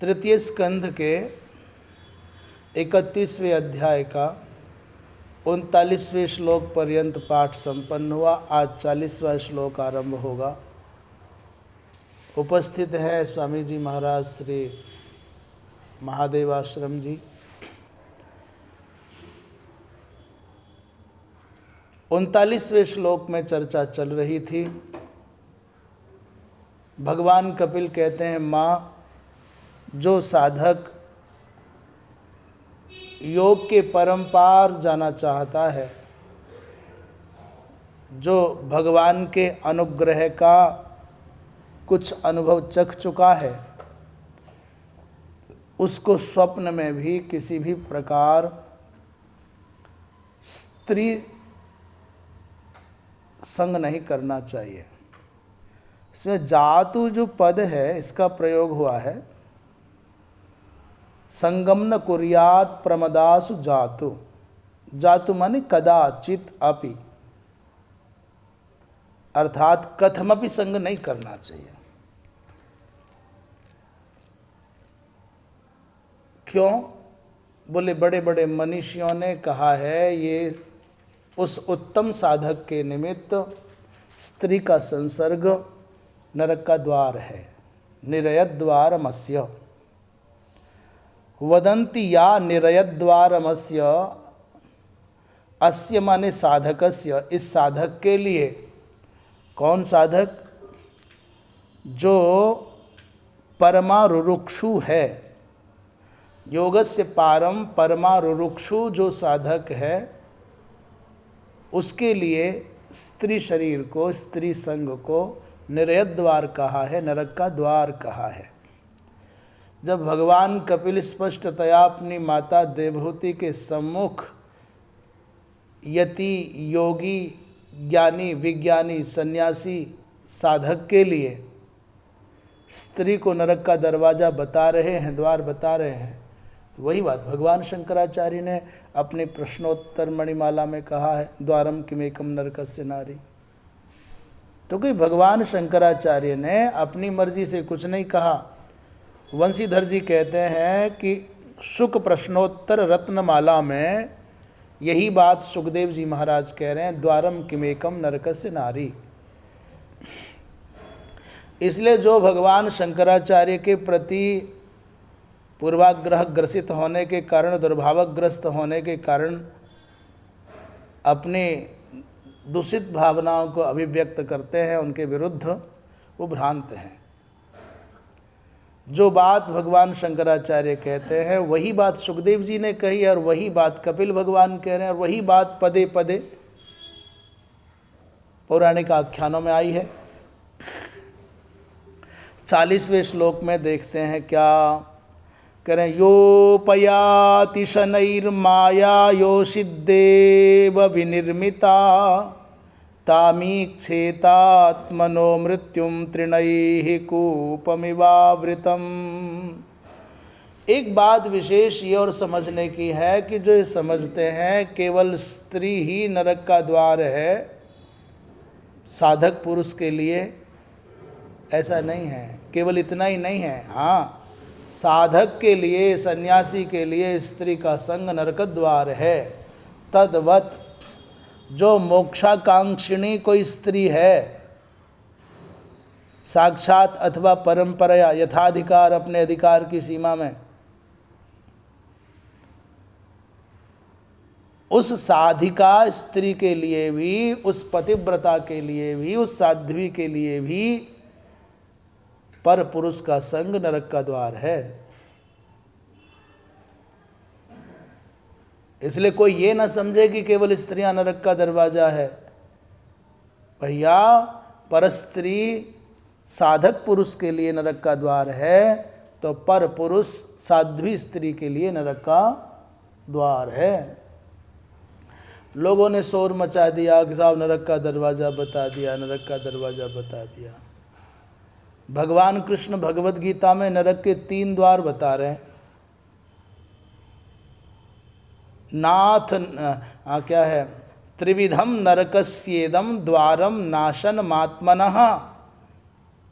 तृतीय स्कंध के 31वें अध्याय का 39वें श्लोक पर्यंत पाठ संपन्न हुआ। आज 40वां श्लोक आरंभ होगा। उपस्थित है स्वामी जी महाराज श्री महादेवाश्रम जी। 39वें श्लोक में चर्चा चल रही थी। भगवान कपिल कहते हैं, माँ, जो साधक योग के परंपार जाना चाहता है, जो भगवान के अनुग्रह का कुछ अनुभव चख चुका है, उसको स्वप्न में भी किसी भी प्रकार स्त्री संग नहीं करना चाहिए। इसमें जातु जो पद है, इसका प्रयोग हुआ है। संगम न कुर्यात प्रमदासु जातु। जातु माने कदाचित अपि, अर्थात कथमपि संग नहीं करना चाहिए। क्यों? बोले बड़े बड़े मनीषियों ने कहा है, ये उस उत्तम साधक के निमित्त स्त्री का संसर्ग नरक का द्वार है। निरयद्वारमस्य वदन्ति या निरयद्वारमस्य, अस्य माने साधकस्य, इस साधक के लिए। कौन साधक? जो परमारुरुक्षु है। योगस्य पारम परमारुरुक्षु जो साधक है, उसके लिए स्त्री शरीर को, स्त्री संग को निरयद्वार कहा है, नरक का द्वार कहा है। जब भगवान कपिल स्पष्टतया अपनी माता देवहूति के सम्मुख यति, योगी, ज्ञानी, विज्ञानी, सन्यासी साधक के लिए स्त्री को नरक का दरवाज़ा बता रहे हैं, द्वार बता रहे हैं, तो वही बात भगवान शंकराचार्य ने अपनी प्रश्नोत्तर मणिमाला में कहा है, द्वारम किमेकम नरकस्य नारी। तो कोई भगवान शंकराचार्य ने अपनी मर्जी से कुछ नहीं कहा। वंशीधर जी कहते हैं कि शुक प्रश्नोत्तर रत्नमाला में यही बात सुखदेव जी महाराज कह रहे हैं, द्वारम किमेकम नरकस्य नारी। इसलिए जो भगवान शंकराचार्य के प्रति पूर्वाग्रह ग्रसित होने के कारण, दुर्भावग्रस्त होने के कारण अपनी दूषित भावनाओं को अभिव्यक्त करते हैं, उनके विरुद्ध वो भ्रांत हैं। जो बात भगवान शंकराचार्य कहते हैं वही बात सुखदेव जी ने कही, और वही बात कपिल भगवान कह रहे हैं, और वही बात पदे पदे पौराणिक आख्यानों में आई है। 40वें श्लोक में देखते हैं क्या कह रहे हैं, योपयाति शनैर्माया योषिद्देव विनिर्मिता तामीक्षेतात्मनो मृत्युम तृणैः कूपमिवावृतम। एक बात विशेष ये और समझने की है कि जो ये समझते हैं केवल स्त्री ही नरक का द्वार है साधक पुरुष के लिए, ऐसा नहीं है। केवल इतना ही नहीं है, हाँ, साधक के लिए, सन्यासी के लिए स्त्री का संग नरक द्वार है। तद्वत जो मोक्षाकांक्षिणी कोई स्त्री है, साक्षात अथवा परंपरा यथाधिकार अपने अधिकार की सीमा में, उस साधिका स्त्री के लिए भी, उस पतिव्रता के लिए भी, उस साध्वी के लिए भी पर पुरुष का संग नरक का द्वार है। इसलिए कोई ये ना समझे कि केवल स्त्रियां नरक का दरवाजा है। भैया, परस्त्री साधक पुरुष के लिए नरक का द्वार है, तो पर पुरुष साध्वी स्त्री के लिए नरक का द्वार है। लोगों ने शोर मचा दिया कि साहब नरक का दरवाज़ा बता दिया, नरक का दरवाज़ा बता दिया। भगवान कृष्ण भगवद गीता में नरक के 3 द्वार बता रहे हैं। नाथ क्या है, त्रिविधम नरकस्येदम द्वारम नाशन मात्मनः।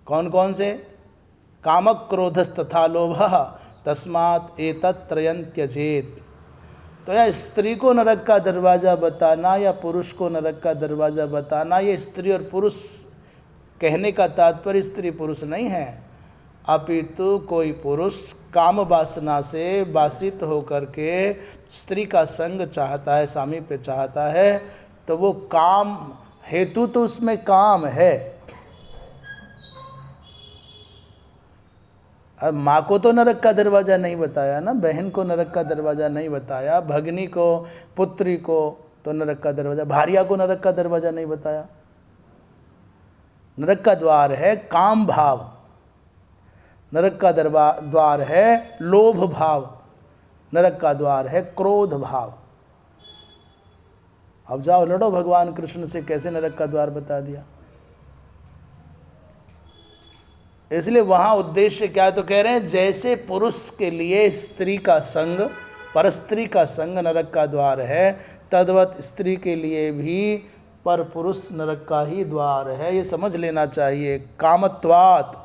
कौन कौन से? कामक क्रोधस्तथा लोभः तस्मात् एतत्त्रयं त्यजेत्। तो यह स्त्री को नरक का दरवाज़ा बताना या पुरुष को नरक का दरवाज़ा बताना, ये स्त्री और पुरुष कहने का तात्पर्य स्त्री पुरुष नहीं है, अपितु कोई पुरुष काम वासना से वासित होकर के स्त्री का संग चाहता है, सामीप्य चाहता है, तो वो काम हेतु तो उसमें काम है। अब माँ को तो नरक का दरवाज़ा नहीं बताया ना, बहन को नरक का दरवाज़ा नहीं बताया, भगनी को, पुत्री को तो नरक का दरवाज़ा, भार्या को नरक का दरवाज़ा नहीं बताया। नरक का द्वार है काम भाव, नरक का द्वार है लोभ भाव, नरक का द्वार है क्रोध भाव। अब जाओ लड़ो भगवान कृष्ण से, कैसे नरक का द्वार बता दिया। इसलिए वहाँ उद्देश्य क्या है, तो कह रहे हैं जैसे पुरुष के लिए स्त्री का संग, परस्त्री का संग नरक का द्वार है, तद्वत स्त्री के लिए भी पर पुरुष नरक का ही द्वार है। ये समझ लेना चाहिए। कामत्वात्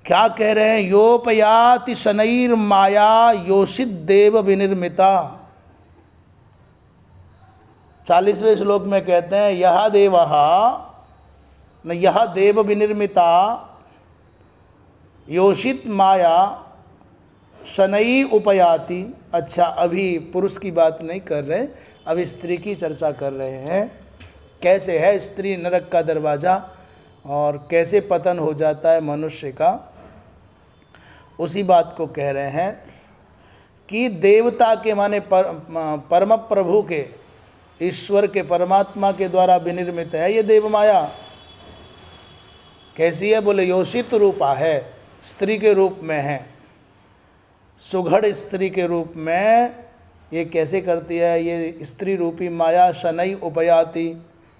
क्या कह रहे हैं, योपयाति शनैर माया योषित देव विनिर्मिता। 40वें श्लोक में कहते हैं यह देवः न यह देव विनिर्मिता योषित माया शनई उपयाति। अच्छा, अभी पुरुष की बात नहीं कर रहे, अभी स्त्री की चर्चा कर रहे हैं। कैसे है स्त्री नरक का दरवाज़ा और कैसे पतन हो जाता है मनुष्य का, उसी बात को कह रहे हैं कि देवता के माने परम प्रभु के, ईश्वर के, परमात्मा के द्वारा विनिर्मित है ये देव माया। कैसी है, बोले योषित रूपा है, स्त्री के रूप में है, सुघड़ स्त्री के रूप में ये कैसे करती है, ये स्त्री रूपी माया शनई उपयाति,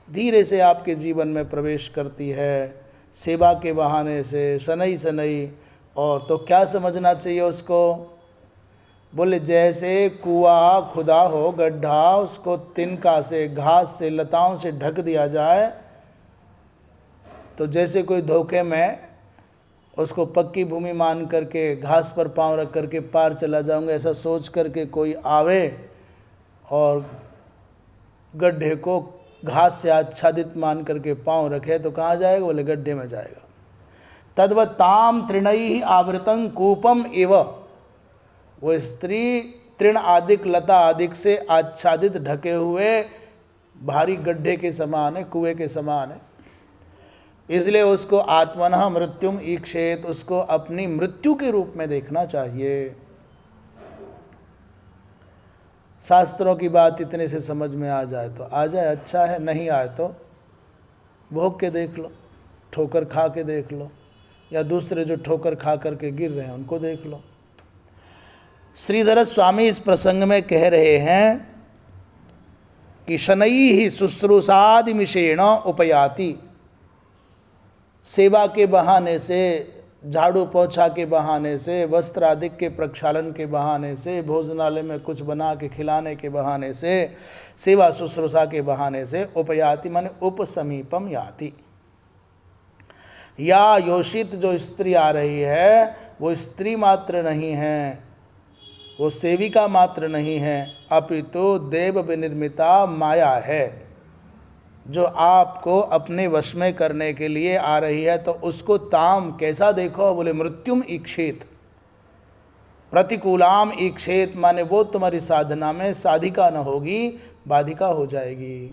धीरे से आपके जीवन में प्रवेश करती है, सेवा के बहाने से शनई शनई। और तो क्या समझना चाहिए उसको, बोले जैसे कुआं खुदा हो, गड्ढा, उसको तिनका से, घास से, लताओं से ढक दिया जाए, तो जैसे कोई धोखे में उसको पक्की भूमि मान करके घास पर पांव रख करके पार चला जाऊंगा, ऐसा सोच करके कोई आवे और गड्ढे को घास से आच्छादित मान करके पांव रखे तो कहाँ जाएगा, बोले गड्ढे में जाएगा। तद्वताम तृणैः आवृतं कूपम एव, वो स्त्री तृण आदिक, लता आदिक से आच्छादित ढके हुए भारी गड्ढे के समान है, कुएं के समान है। इसलिए उसको आत्मनः मृत्युम ईक्षेत, उसको अपनी मृत्यु के रूप में देखना चाहिए। शास्त्रों की बात इतने से समझ में आ जाए तो आ जाए, अच्छा है, नहीं आए तो भोग के देख लो, ठोकर खा के देख लो, या दूसरे जो ठोकर खा करके गिर रहे हैं उनको देख लो। श्रीधर स्वामी इस प्रसंग में कह रहे हैं कि शनैः शुश्रूषादिमिषेण उपयाति, सेवा के बहाने से, झाड़ू पोछा के बहाने से, वस्त्र आदि के प्रक्षालन के बहाने से, भोजनालय में कुछ बना के खिलाने के बहाने से, सेवा शुश्रूषा के बहाने से उपयाति माने उपसमीपम याति। या योषित जो स्त्री आ रही है वो स्त्री मात्र नहीं है, वो सेविका मात्र नहीं है, अपितु देव विनिर्मिता माया है जो आपको अपने वश में करने के लिए आ रही है। तो उसको ताम कैसा देखो, बोले मृत्युम ईक्षेत, प्रतिकूलाम ईक्षेत माने वो तुम्हारी साधना में साधिका न होगी, बाधिका हो जाएगी।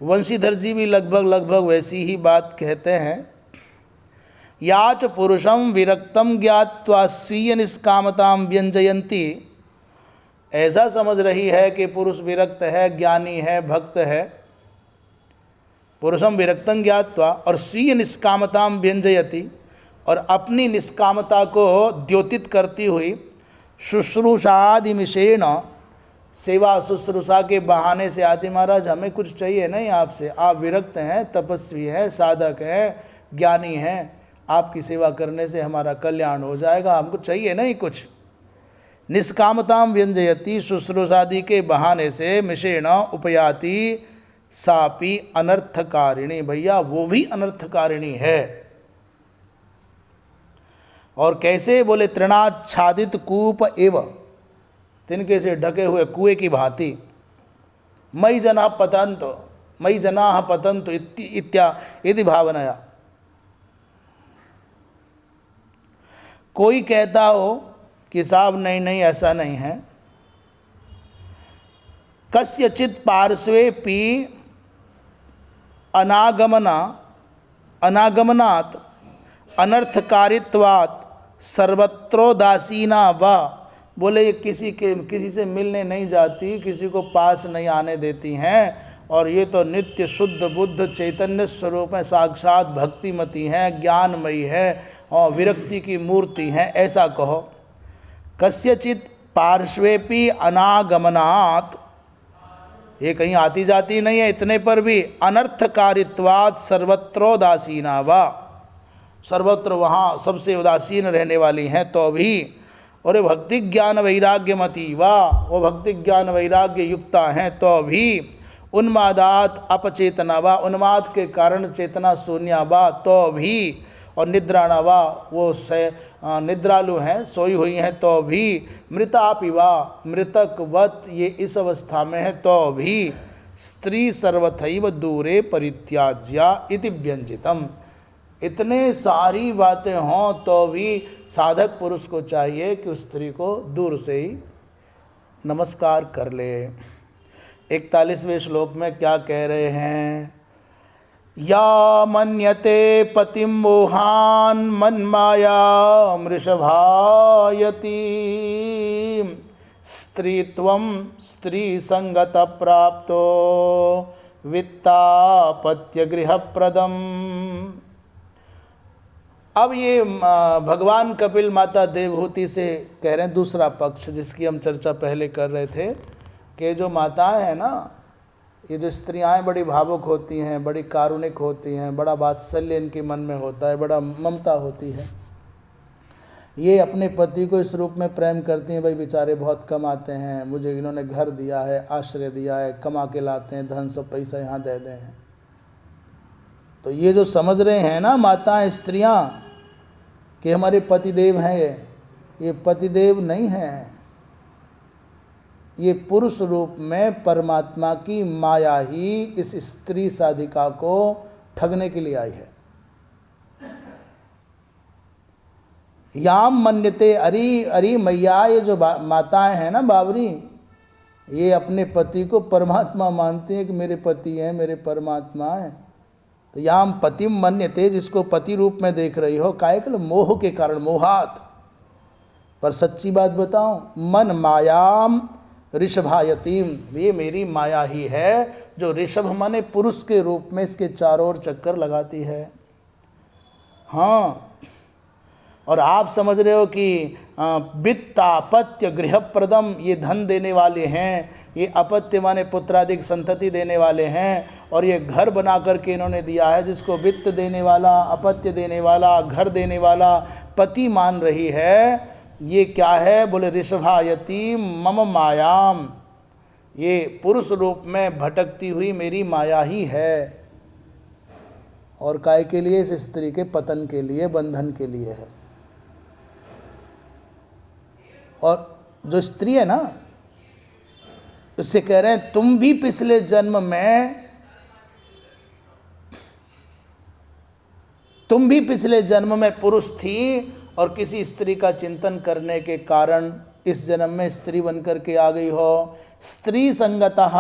वंशीधर जी भी लगभग वैसी ही बात कहते हैं। याच पुरुषम विरक्तम ज्ञात्वा स्वीय निष्कामताम व्यंजयंती, ऐसा समझ रही है कि पुरुष विरक्त है, ज्ञानी है, भक्त है। पुरुषम विरक्तम ज्ञात्वा और स्वीय निष्कामताम व्यंजयति, और अपनी निष्कामता को द्योतित करती हुई शुश्रूषादिमिषेण, सेवा शुश्रूषा के बहाने से आती, महाराज हमें कुछ चाहिए नहीं आपसे, आप विरक्त हैं, तपस्वी हैं, साधक हैं, ज्ञानी हैं, आपकी सेवा करने से हमारा कल्याण हो जाएगा, हमको चाहिए नहीं कुछ। निष्कामताम व्यंजयति, शुश्रूषादि के बहाने से, मिषेण उपयाति, सापी अनर्थकारिणी, भैया वो भी अनर्थकारिणी है। और कैसे? बोले तृणाच्छादित कूप एव, तिनके से ढके हुए कुएं की भांति। मई जना पतंत, मई जना पतंत इत्यादि भावनाया। कोई कहता हो कि साहब नहीं नहीं ऐसा नहीं है, कस्यचित पार्श्वे पी अनागमनात् अनर्थकारित्वात् सर्वत्रोदासीना वा, बोले ये किसी से मिलने नहीं जाती, किसी को पास नहीं आने देती हैं, और ये तो नित्य शुद्ध बुद्ध चैतन्य स्वरूप में साक्षात भक्तिमती हैं, ज्ञानमयी है और विरक्ति की मूर्ति हैं, ऐसा कहो। कस्यचित पार्श्वेपि अनागमनात्, ये कहीं आती जाती नहीं है, इतने पर भी अनर्थकारित्वात् सर्वत्रोदासीना वा, सर्वत्र वहाँ सबसे उदासीन रहने वाली हैं तो भी। और भक्ति ज्ञान वैराग्य मती वा, वो भक्ति ज्ञान वैराग्य युक्ता हैं तो भी। उन्मादात अपचेतना वा, उन्माद के कारण चेतना शून्या वा तो भी। और निद्राणा वा, वो निद्रालु हैं, सोई हुई हैं तो भी। मृतापि वा, मृतकवत ये इस अवस्था में है तो भी। स्त्री सर्वथैव दूरे परित्याज्या इति व्यंजितम। इतने सारी बातें हों तो भी साधक पुरुष को चाहिए कि उस स्त्री को दूर से ही नमस्कार कर ले। 41वें श्लोक में क्या कह रहे हैं? या मन्यते पतिं मोहान मन्माया मृषभायति, स्त्रीत्वं स्त्री संगत प्राप्तो वित्तापत्य गृहप्रदम। अब ये भगवान कपिल माता देवहूति से कह रहे हैं दूसरा पक्ष, जिसकी हम चर्चा पहले कर रहे थे कि जो माताएं हैं ना, ये जो स्त्रियां बड़ी भावुक होती हैं, बड़ी कारुणिक होती हैं, बड़ा वात्सल्य इनके मन में होता है, बड़ा ममता होती है। ये अपने पति को इस रूप में प्रेम करती हैं, भाई बेचारे बहुत कमाते हैं, मुझे इन्होंने घर दिया है, आश्रय दिया है, कमा के लाते हैं, धन सब पैसा यहाँ दे दें। तो ये जो समझ रहे हैं ना माताएं स्त्रियां कि हमारे पतिदेव हैं, ये पतिदेव नहीं हैं, ये पुरुष रूप में परमात्मा की माया ही इस स्त्री साधिका को ठगने के लिए आई है। याम मन्यते, अरे मैया, ये जो माताएं हैं ना बाबरी, ये अपने पति को परमात्मा मानती हैं कि मेरे पति हैं, मेरे परमात्मा हैं। तो याम पतिम मन्यते, जिसको पति रूप में देख रही हो, काहे के? मोह के कारण, मोहात। पर सच्ची बात बताऊं, मन मायाम ऋषभायतीम, ये मेरी माया ही है जो ऋषभ माने पुरुष के रूप में इसके चारों ओर चक्कर लगाती है। हाँ, और आप समझ रहे हो कि वित्तापत्य गृहप्रदम, ये धन देने वाले हैं, ये अपत्य माने पुत्रादिक संतति देने वाले हैं, और ये घर बना करके इन्होंने दिया है, जिसको वित्त देने वाला, अपत्य देने वाला, घर देने वाला पति मान रही है। ये क्या है? बोले ऋषभायती मम मायाम, ये पुरुष रूप में भटकती हुई मेरी माया ही है। और काय के लिए? इस स्त्री के पतन के लिए, बंधन के लिए है। और जो स्त्री है ना, उससे कह रहे हैं तुम भी पिछले जन्म में पुरुष थी, और किसी स्त्री का चिंतन करने के कारण इस जन्म में स्त्री बनकर के आ गई हो। स्त्री संगतः,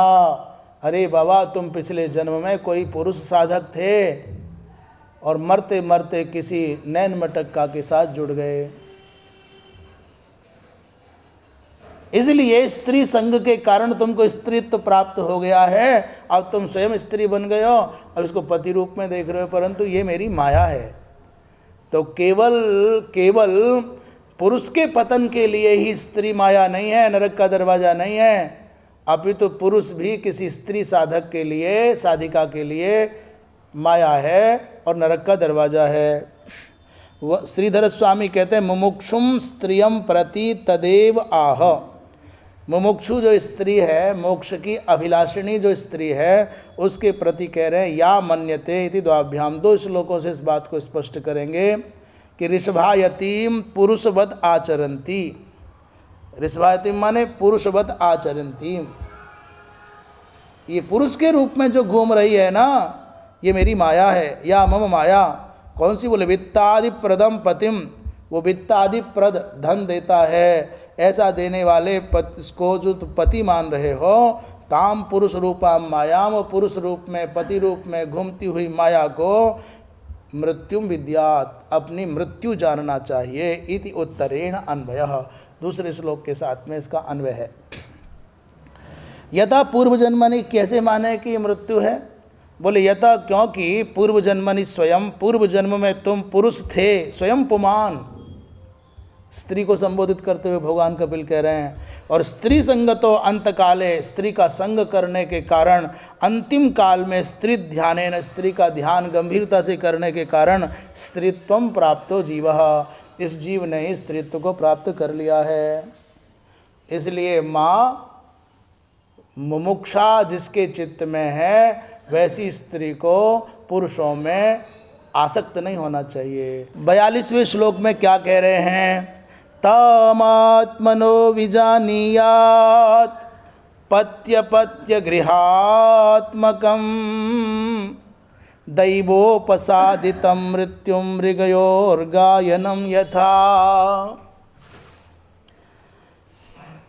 अरे बाबा तुम पिछले जन्म में कोई पुरुष साधक थे और मरते मरते किसी नैन मटक्का के साथ जुड़ गए, इसलिए स्त्री संग के कारण तुमको स्त्रीत्व प्राप्त हो गया है। अब तुम स्वयं स्त्री बन गए हो, अब इसको पति रूप में देख रहे हो, परंतु ये मेरी माया है। तो केवल पुरुष के पतन के लिए ही स्त्री माया नहीं है, नरक का दरवाजा नहीं है, अपितु तो पुरुष भी किसी स्त्री साधक के लिए, साधिका के लिए माया है और नरक का दरवाजा है। श्रीधर स्वामी कहते हैं मुमुक्षुम स्त्रियम प्रति तदेव आह, मुमुक्षु जो स्त्री है, मोक्ष की अभिलाषिणी जो स्त्री है, उसके प्रति कह रहे हैं या मन्यते इति द्वाभ्याम। 2 श्लोकों से इस बात को स्पष्ट करेंगे कि ऋषभायतीम पुरुषवत आचरंती। ऋषभायतीम माने पुरुषवत आचरंती, ये पुरुष के रूप में जो घूम रही है ना, ये मेरी माया है। या मम माया, कौन सी? बोले वित्तादि प्रदम पतिम, वो वित्तादि प्रद धन देता है, ऐसा देने वाले को जो पति मान रहे हो, ताम पुरुष रूपा मायाम, पुरुष रूप में पति रूप में घूमती हुई माया को मृत्युम विद्यात, अपनी मृत्यु जानना चाहिए। इति उत्तरेण अन्वयः, दूसरे श्लोक के साथ में इसका अन्वय है। यथा पूर्व जन्मनि, कैसे माने कि मृत्यु है? बोले यथा, क्योंकि पूर्व जन्मनि स्वयं, पूर्व जन्म में तुम पुरुष थे, स्वयं पुमान, स्त्री को संबोधित करते हुए भगवान कपिल कह रहे हैं। और स्त्री संगतो अंत काले, स्त्री का संग करने के कारण अंतिम काल में स्त्री ध्यानेन, स्त्री का ध्यान गंभीरता से करने के कारण स्त्रीत्वम प्राप्तो जीवः, इस जीव ने ही स्त्रीत्व को प्राप्त कर लिया है। इसलिए माँ मुमुक्षा जिसके चित्त में है, वैसी स्त्री को पुरुषों में आसक्त नहीं होना चाहिए। 42वें श्लोक में क्या कह रहे हैं? तामात्मनो विजानीयात् पत्य पत्य गृहात्मकं दैवोपसादितं मृत्युं मृगयोर्गायनं यथा।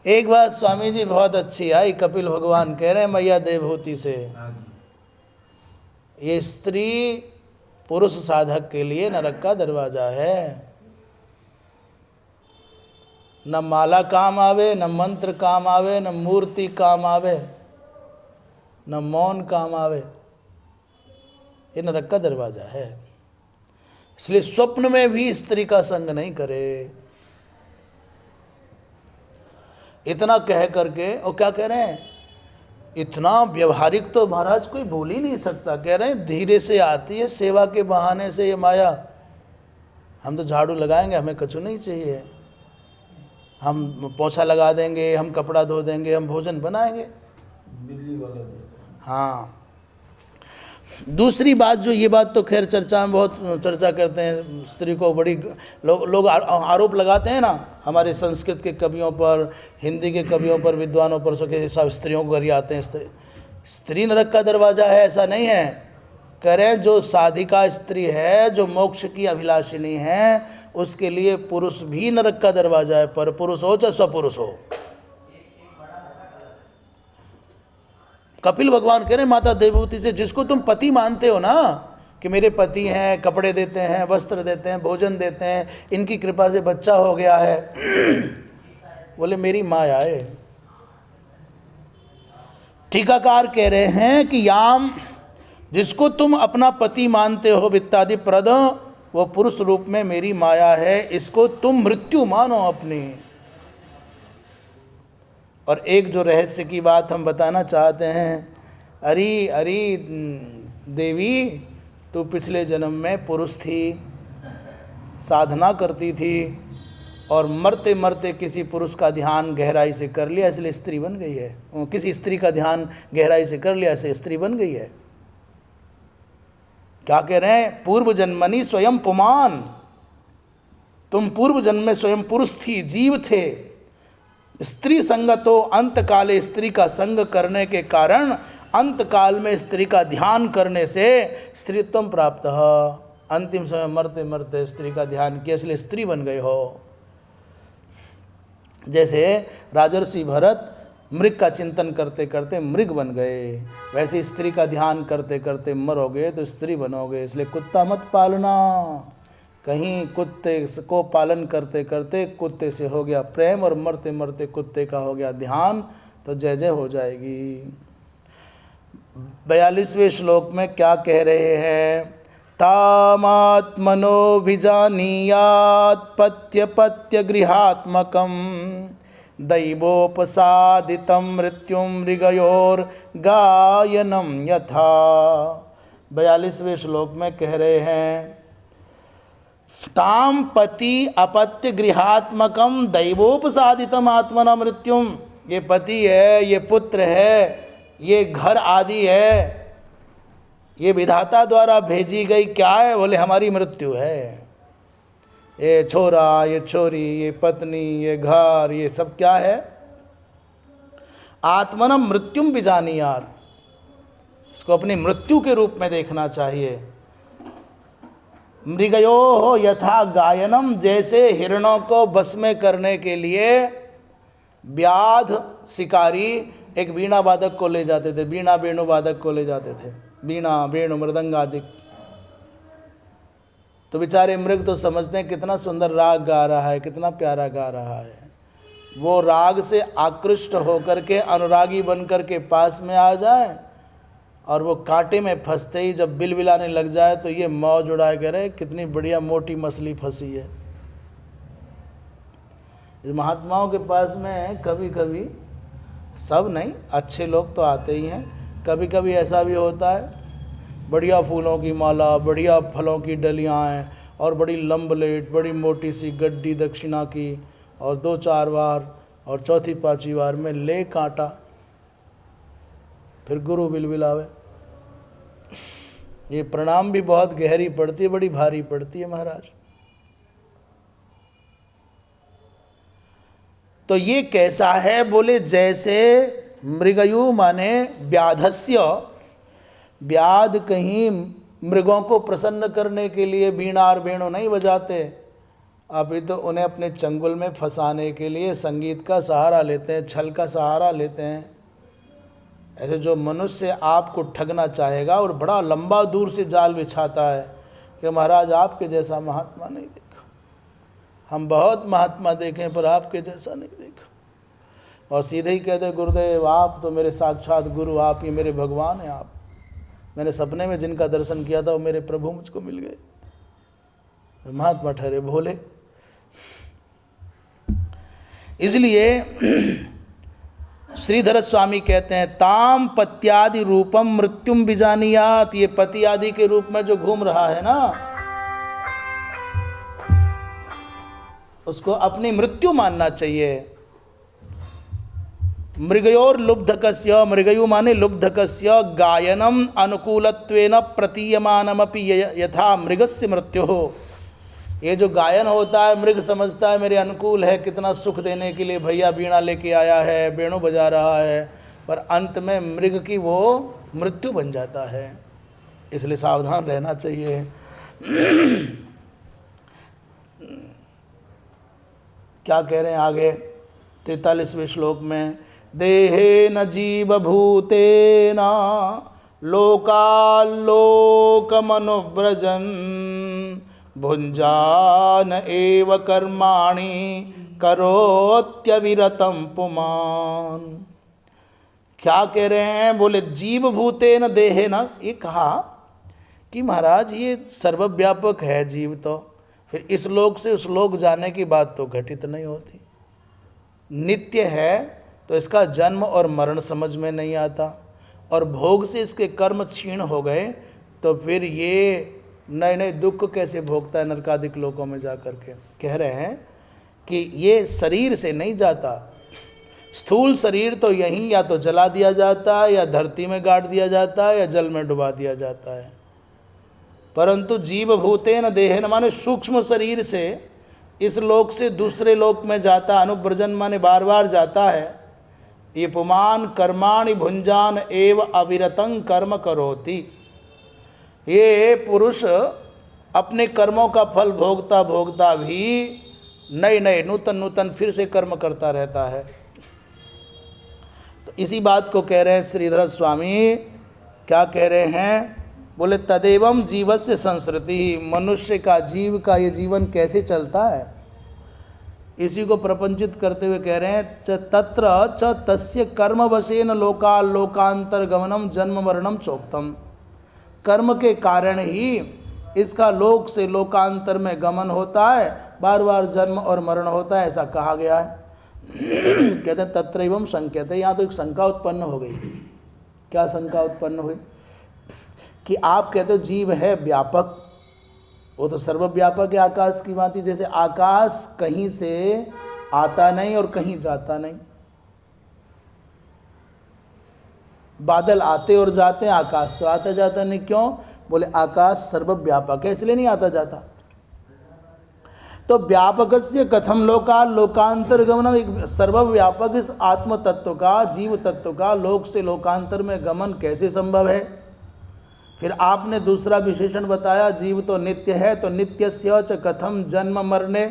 एक बात स्वामी जी बहुत अच्छी आई, कपिल भगवान कह रहे हैं मैया देवहूति से, ये स्त्री पुरुष साधक के लिए नरक का दरवाजा है। न माला काम आवे, न मंत्र काम आवे, न मूर्ति काम आवे, न मौन काम आवे, ये नरक का दरवाजा है। इसलिए स्वप्न में भी स्त्री का संग नहीं करे। इतना कह करके, और क्या कह रहे हैं, इतना व्यवहारिक तो महाराज कोई बोल ही नहीं सकता। कह रहे हैं धीरे से आती है सेवा के बहाने से ये माया, हम तो झाड़ू लगाएंगे, हमें कछु नहीं चाहिए, हम पोछा लगा देंगे, हम कपड़ा धो देंगे, हम भोजन बनाएंगे। हाँ, दूसरी बात जो, ये बात तो खैर चर्चा में बहुत चर्चा करते हैं, स्त्री को बड़ी लोग आरोप लगाते हैं ना, हमारे संस्कृत के कवियों पर, हिंदी के कवियों पर, विद्वानों पर, सो के सब स्त्रियों को गरियाते हैं। स्त्री नरक का दरवाजा है, ऐसा नहीं है। कह रहे हैं जो साधिका स्त्री है, जो मोक्ष की अभिलाषिणी है, उसके लिए पुरुष भी नरक का दरवाजा है, पर पुरुष हो चाहे स्वपुरुष हो। कपिल भगवान कह रहे हैं माता देवहूति से, जिसको तुम पति मानते हो ना, कि मेरे पति हैं, कपड़े देते हैं, वस्त्र देते हैं, भोजन देते हैं, इनकी कृपा से बच्चा हो गया है, बोले मेरी माया है। टीकाकार कह रहे हैं कि याम, जिसको तुम अपना पति मानते हो, वित्तादि प्रद, वो पुरुष रूप में मेरी माया है, इसको तुम मृत्यु मानो अपनी। और एक जो रहस्य की बात हम बताना चाहते हैं, अरे देवी, तू पिछले जन्म में पुरुष थी, साधना करती थी, और मरते मरते किसी पुरुष का ध्यान गहराई से कर लिया, इसलिए स्त्री बन गई है। किसी स्त्री का ध्यान गहराई से कर लिया, इसलिए स्त्री बन गई है। क्या कह रहे हैं? पूर्व जन्मनि स्वयं पुमान, तुम पूर्व जन्म में स्वयं पुरुष थी, जीव थे। स्त्री संगतो अंत काले, स्त्री का संग करने के कारण अंत काल में स्त्री का ध्यान करने से स्त्रीत्वम प्राप्त। अंतिम समय मरते मरते स्त्री का ध्यान किया, इसलिए स्त्री बन गए हो। जैसे राजर्षि भरत मृग का चिंतन करते करते मृग बन गए, वैसे स्त्री का ध्यान करते करते मरोगे तो स्त्री बनोगे। इसलिए कुत्ता मत पालना। कहीं कुत्ते को पालन करते करते कुत्ते से हो गया प्रेम, और मरते मरते कुत्ते का हो गया ध्यान, तो जय जय हो जाएगी। 42वें श्लोक में क्या कह रहे हैं? तामात्मनो विजानीयात् पत्य पत्य गृहात्मकं दैवोपसादितं मृत्युं मृगयोर गायनम यथा। 42वें श्लोक में कह रहे हैं, ताम पति अपत्य गृहात्मकम दैवोपसादितम आत्मना मृत्युम। ये पति है, ये पुत्र है, ये घर आदि है, ये विधाता द्वारा भेजी गई क्या है? बोले हमारी मृत्यु है। ये छोरा, ये छोरी, ये पत्नी, ये घर, ये सब क्या है? आत्मनम मृत्युम विजानीयात, इसको अपनी मृत्यु के रूप में देखना चाहिए। मृगयो यथा गायनम, जैसे हिरणों को बस में करने के लिए व्याध शिकारी एक वीणा वादक को ले जाते थे, वीणा वेणु वादक को ले जाते थे, वीणा वेणु मृदंग आदि। तो बेचारे मृग तो समझते हैं कितना सुंदर राग गा रहा है, कितना प्यारा गा रहा है। वो राग से आकृष्ट होकर के अनुरागी बनकर के पास में आ जाए और वो कांटे में फंसते ही जब बिल बिलाने लग जाए तो ये मौज उड़ाए कह रहे कितनी बढ़िया मोटी मछली फंसी है। इस महात्माओं के पास में कभी कभी, सब नहीं, अच्छे लोग तो आते ही हैं, कभी कभी ऐसा भी होता है बढ़िया फूलों की माला, बढ़िया फलों की डलियाँ और बड़ी लंबलेट, बड़ी मोटी सी गड्डी दक्षिणा की, और 2-4 बार और चौथी 5वीं बार में ले कांटा, फिर गुरु बिलबिलावे। ये प्रणाम भी बहुत गहरी पड़ती है, बड़ी भारी पड़ती है महाराज। तो ये कैसा है? बोले जैसे मृगयु माने व्याधस्य, व्याध कहीं मृगों को प्रसन्न करने के लिए वीणा और वेणु नहीं बजाते, अभी तो उन्हें अपने चंगुल में फंसाने के लिए संगीत का सहारा लेते हैं, छल का सहारा लेते हैं। ऐसे जो मनुष्य आपको ठगना चाहेगा और बड़ा लंबा दूर से जाल बिछाता है कि महाराज आपके जैसा महात्मा नहीं देखा, हम बहुत महात्मा देखे पर आपके जैसा नहीं देखा, और सीधे ही कहते गुरुदेव आप तो मेरे साक्षात गुरु, आप ही मेरे भगवान हैं। आप, मैंने सपने में जिनका दर्शन किया था वो मेरे प्रभु मुझको मिल गए, महात्मा ठहरे भोले। इसलिए श्रीधर स्वामी कहते हैं ताम पत्यादि रूपम मृत्युम विजानीयात, ये पति आदि के रूप में जो घूम रहा है ना, उसको अपनी मृत्यु मानना चाहिए। मृगयोर लुब्धकस्य, मृगयु माने लुब्धकस्य गायनम अनुकूलत्वेन प्रतीयमानमपि यथा मृगस्य मृत्यु हो। ये जो गायन होता है, मृग समझता है मेरे अनुकूल है, कितना सुख देने के लिए भैया वीणा लेके आया है, वेणु बजा रहा है, पर अंत में मृग की वो मृत्यु बन जाता है। इसलिए सावधान रहना चाहिए। क्या कह रहे हैं आगे 43वें श्लोक में, देहेन जीव भूतेन लोकाल्लोकमनुव्रजन् भुंजान एव कर्माणि करोत्यविरतम पुमान। क्या कह रहे हैं? बोले जीव भूतेन देहेन, ये कहा कि महाराज ये सर्वव्यापक है जीव, तो फिर इस लोक से उस लोक जाने की बात तो घटित नहीं होती। नित्य है तो इसका जन्म और मरण समझ में नहीं आता, और भोग से इसके कर्म क्षीण हो गए तो फिर ये नए नए दुख कैसे भोगता है नरकादिक लोकों में जा कर के। कह रहे हैं कि ये शरीर से नहीं जाता, स्थूल शरीर तो यहीं या तो जला दिया जाता है, या धरती में गाड़ दिया जाता है, या जल में डुबा दिया जाता है, परंतु जीव भूतेन देहेन माने सूक्ष्म शरीर से इस लोक से दूसरे लोक में जाता, अनुव्रजन माने बार बार जाता है। ये पुमान कर्माणि भुंजान एव अविरतं कर्म करोति, ये पुरुष अपने कर्मों का फल भोगता भोगता भी नए नए नूतन नूतन फिर से कर्म करता रहता है। तो इसी बात को कह रहे हैं श्रीधर स्वामी। क्या कह रहे हैं? बोले तदेवं जीवस्य संसृति, मनुष्य का, जीव का ये जीवन कैसे चलता है, इसी को प्रपंचित करते हुए कह रहे हैं तत्र च तस्य कर्मवशेन लोकांतर गमनम जन्म मरणम चोक्तम। कर्म के कारण ही इसका लोक से लोकांतर में गमन होता है, बार बार जन्म और मरण होता है, ऐसा कहा गया है। कहते हैं तत्रैवं शंक्यते, यहाँ तो एक शंका उत्पन्न हो गई। क्या शंका उत्पन्न हुई? कि आप कहते हो जीव है व्यापक, वो तो सर्वव्यापक है आकाश की भांति, जैसे आकाश कहीं से आता नहीं और कहीं जाता नहीं, बादल आते और जाते हैं, आकाश तो आता जाता नहीं। क्यों? बोले आकाश सर्वव्यापक है इसलिए नहीं आता जाता। तो व्यापकस्य कथम लोका लोकांतर गमनम, एक सर्वव्यापक इस आत्म तत्व का, जीव तत्व का लोक से लोकांतर में गमन कैसे संभव है? फिर आपने दूसरा विशेषण बताया, जीव तो नित्य है, तो नित्यस्य च कथम जन्म मरणे,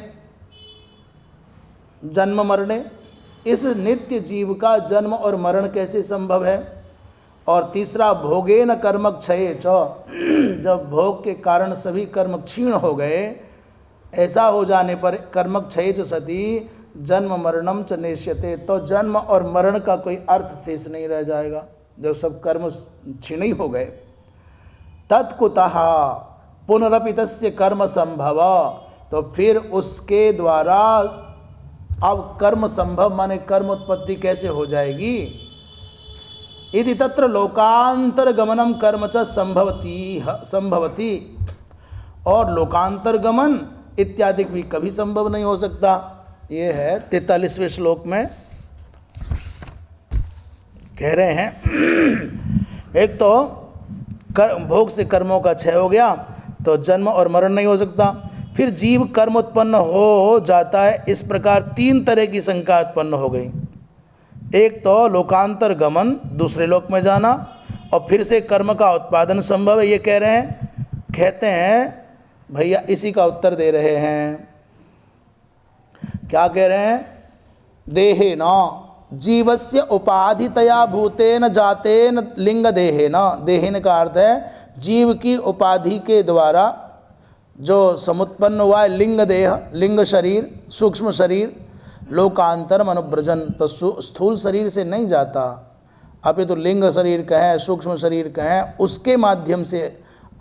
जन्म मरणे, इस नित्य जीव का जन्म और मरण कैसे संभव है? और तीसरा भोगेन कर्म क्षये च, जब भोग के कारण सभी कर्म क्षीण हो गए, ऐसा हो जाने पर कर्म क्षय च सती जन्म मरणम च नेष्यते, तो जन्म और मरण का कोई अर्थ शेष नहीं रह जाएगा जब सब कर्म क्षीण ही हो गए। तत्कुतः पुनरपितस्य कर्म संभव, तो फिर उसके द्वारा अब कर्म संभव माने कर्म उत्पत्ति कैसे हो जाएगी? यदि तत्र लोकांतर गमनम कर्म च संभवती, और लोकांतर गमन इत्यादि भी कभी संभव नहीं हो सकता। ये है 43वें श्लोक में कह रहे हैं। एक तो भोग से कर्मों का क्षय हो गया तो जन्म और मरण नहीं हो सकता, फिर जीव कर्म उत्पन्न हो जाता है। इस प्रकार तीन तरह की शंका उत्पन्न हो गई। एक तो लोकांतर गमन, दूसरे लोक में जाना, और फिर से कर्म का उत्पादन संभव है, ये कह रहे हैं। कहते हैं भैया इसी का उत्तर दे रहे हैं। क्या कह रहे हैं? देहेन जीवस्य उपाधितया भूतेन जातेन लिंग देहेन, देहेन का अर्थ है जीव की उपाधि के द्वारा जो समुत्पन्न हुआ है लिंग देह, लिंग शरीर, सूक्ष्म शरीर, लोकांतरम अनुव्रजन, तो स्थूल शरीर से नहीं जाता, अपितु लिंग शरीर कहें, सूक्ष्म शरीर कहें, उसके माध्यम से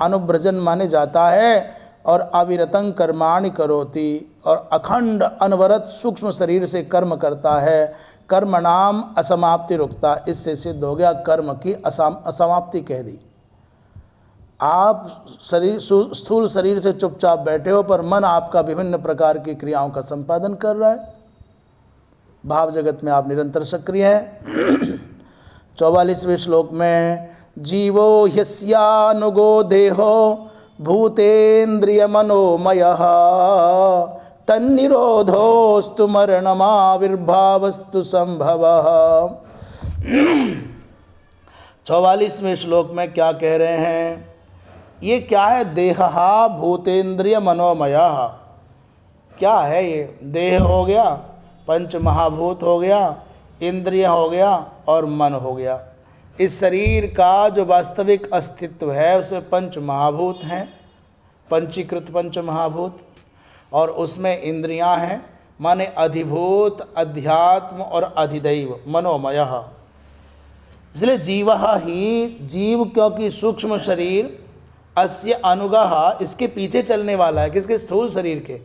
अनुव्रजन माने जाता है। और अविरतं कर्माणि करोति, और अखंड अनवरत सूक्ष्म शरीर से कर्म करता है। कर्म नाम असमाप्ति रुकता, इससे सिद्ध हो गया कर्म की असमाप्ति कह दी। आप शरीर स्थूल शरीर से चुपचाप बैठे हो, पर मन आपका विभिन्न प्रकार की क्रियाओं का संपादन कर रहा है। भाव जगत में आप निरंतर सक्रिय हैं। 44वें श्लोक में जीवो ह्यस्यानुगो देहो भूतेन्द्रिय मनोमयः तन्निरोधोस्तु मरणमाविर्भावस्तु संभवः। 44वें श्लोक में क्या कह रहे हैं? ये क्या है? देहहा भूतेन्द्रिय मनोमयः, क्या है ये? देह हो गया, पंच महाभूत हो गया, इंद्रिय हो गया और मन हो गया। इस शरीर का जो वास्तविक अस्तित्व है उसे पंच महाभूत हैं, पंचीकृत पंच महाभूत, और उसमें इंद्रियां हैं, माने अधिभूत, अध्यात्म और अधिदैव, मनोमयः। इसलिए जीवः ही, जीव क्योंकि सूक्ष्म शरीर, अस्य अनुगः, इसके पीछे चलने वाला है, किसके? स्थूल शरीर के।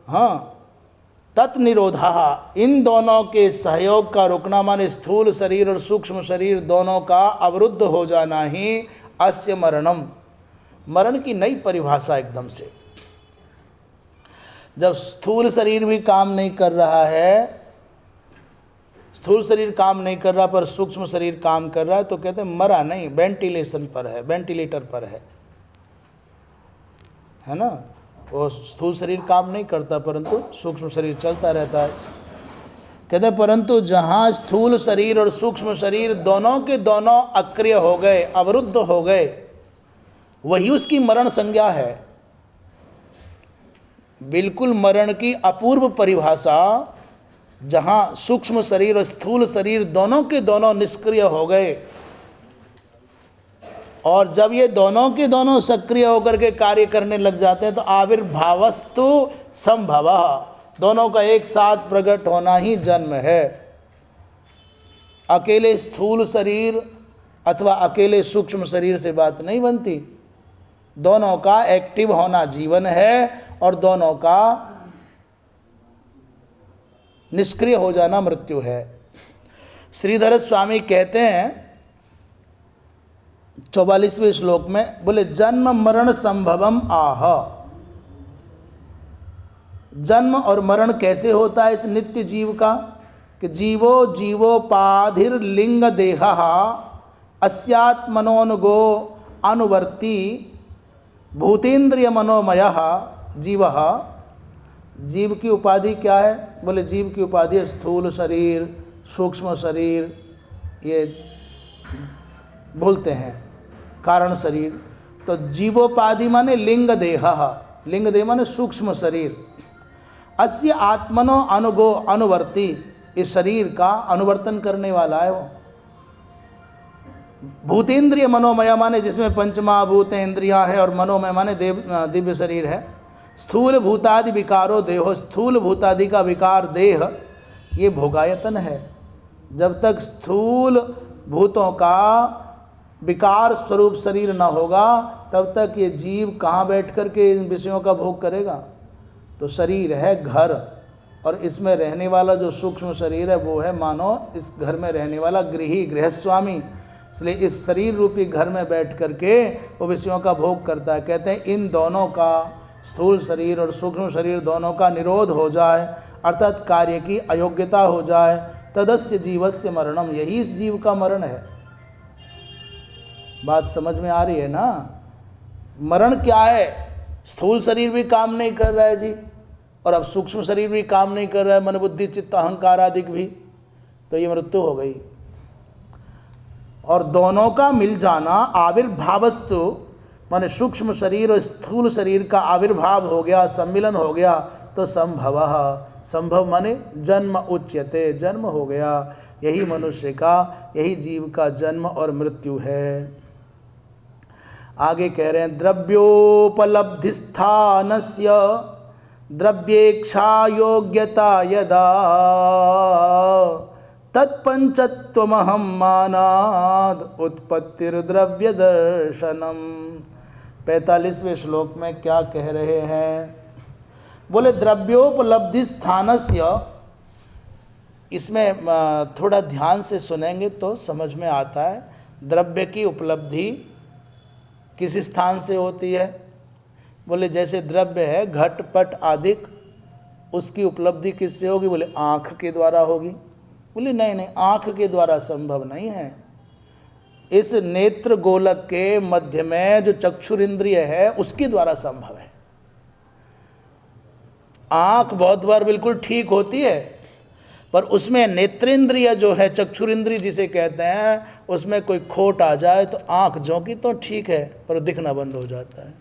हाँ, तत्निरोधः, इन दोनों के सहयोग का रुकना माने स्थूल शरीर और सूक्ष्म शरीर दोनों का अवरुद्ध हो जाना ही अस्य मरणम, मरण की नई परिभाषा एकदम से। जब स्थूल शरीर भी काम नहीं कर रहा है, स्थूल शरीर काम नहीं कर रहा पर सूक्ष्म शरीर काम कर रहा है, तो कहते हैं मरा नहीं, वेंटिलेशन पर है, वेंटिलेटर पर है ना। वो स्थूल शरीर काम नहीं करता परंतु सूक्ष्म शरीर चलता रहता है। कहते हैं परंतु जहाँ स्थूल शरीर और सूक्ष्म शरीर दोनों के दोनों अक्रिय हो गए, अवरुद्ध हो गए, वही उसकी मरण संज्ञा है। बिल्कुल मरण की अपूर्व परिभाषा, जहाँ सूक्ष्म शरीर और स्थूल शरीर दोनों के दोनों निष्क्रिय हो गए, और जब ये दोनों के दोनों सक्रिय होकर के कार्य करने लग जाते हैं तो आविर्भावस्तु संभवः, दोनों का एक साथ प्रकट होना ही जन्म है। अकेले स्थूल शरीर अथवा अकेले सूक्ष्म शरीर से बात नहीं बनती, दोनों का एक्टिव होना जीवन है और दोनों का निष्क्रिय हो जाना मृत्यु है। श्रीधर स्वामी कहते हैं 44वें श्लोक में, बोले जन्म मरण संभवम आह, जन्म और मरण कैसे होता है इस नित्य जीव का? कि जीवो जीवोपाधिर्लिंग देह अस्यात्मनोनुगो अनुवर्ती भूतेन्द्रिय मनोमय जीव। जीव की उपाधि क्या है? बोले जीव की उपाधि है स्थूल शरीर, सूक्ष्म शरीर, ये बोलते हैं कारण शरीर। तो जीवोपाधि माने लिंग देह, लिंग देह माने सूक्ष्म शरीर। अस्य आत्मनो अनुगो अनुवर्ती, इस शरीर का अनुवर्तन करने वाला है वो। भूतेन्द्रिय मनोमय माने जिसमें पंचमहाभूत इंद्रियां है, और मनोमय माने दिव्य शरीर है। स्थूल भूतादि विकारो देहो, स्थूल भूतादि का विकार देह ये भोगायतन है। जब तक स्थूल भूतों का विकार स्वरूप शरीर न होगा तब तक ये जीव कहाँ बैठ कर के इन विषयों का भोग करेगा। तो शरीर है घर, और इसमें रहने वाला जो सूक्ष्म शरीर है वो है मानो इस घर में रहने वाला गृही, गृहस्वामी। इसलिए इस शरीर रूपी घर में बैठ कर के वो विषयों का भोग करता है। कहते हैं इन दोनों का, स्थूल शरीर और सूक्ष्म शरीर दोनों का निरोध हो जाए, अर्थात कार्य की अयोग्यता हो जाए, तदस्य जीवस्य मरणम, यही इस जीव का मरण है। बात समझ में आ रही है ना? मरण क्या है? स्थूल शरीर भी काम नहीं कर रहा है जी, और अब सूक्ष्म शरीर भी काम नहीं कर रहा है, मन बुद्धि चित्त अहंकार आदि भी, तो ये मृत्यु हो गई। और दोनों का मिल जाना आविर्भावस्तु माने सूक्ष्म शरीर और स्थूल शरीर का आविर्भाव हो गया, सम्मिलन हो गया, तो संभव, संभव माने जन्म उच्यते, जन्म हो गया। यही मनुष्य का, यही जीव का जन्म और मृत्यु है। आगे कह रहे हैं द्रव्योपलब्धि स्थानस्य द्रव्येक्षा योग्यता यदा तत्पंचत्वमहं मानाद उत्पत्तिर्द्रव्य दर्शनम। 45वें श्लोक में क्या कह रहे हैं? बोले द्रव्योपलब्धि स्थानस्य, इसमें थोड़ा ध्यान से सुनेंगे तो समझ में आता है। द्रव्य की उपलब्धि किस स्थान से होती है? बोले जैसे द्रव्य है घट पट आदि, उसकी उपलब्धि किससे होगी? बोले आँख के द्वारा होगी। बोले नहीं नहीं, आँख के द्वारा संभव नहीं है। इस नेत्र गोलक के मध्य में जो चक्षुरिंद्रिय है उसके द्वारा संभव है। आँख बहुत बार बिल्कुल ठीक होती है, पर उसमें नेत्रेंद्रिय जो है, चक्षुरिंद्रिय जिसे कहते हैं, उसमें कोई खोट आ जाए तो आँख जो की तो ठीक है पर दिखना बंद हो जाता है।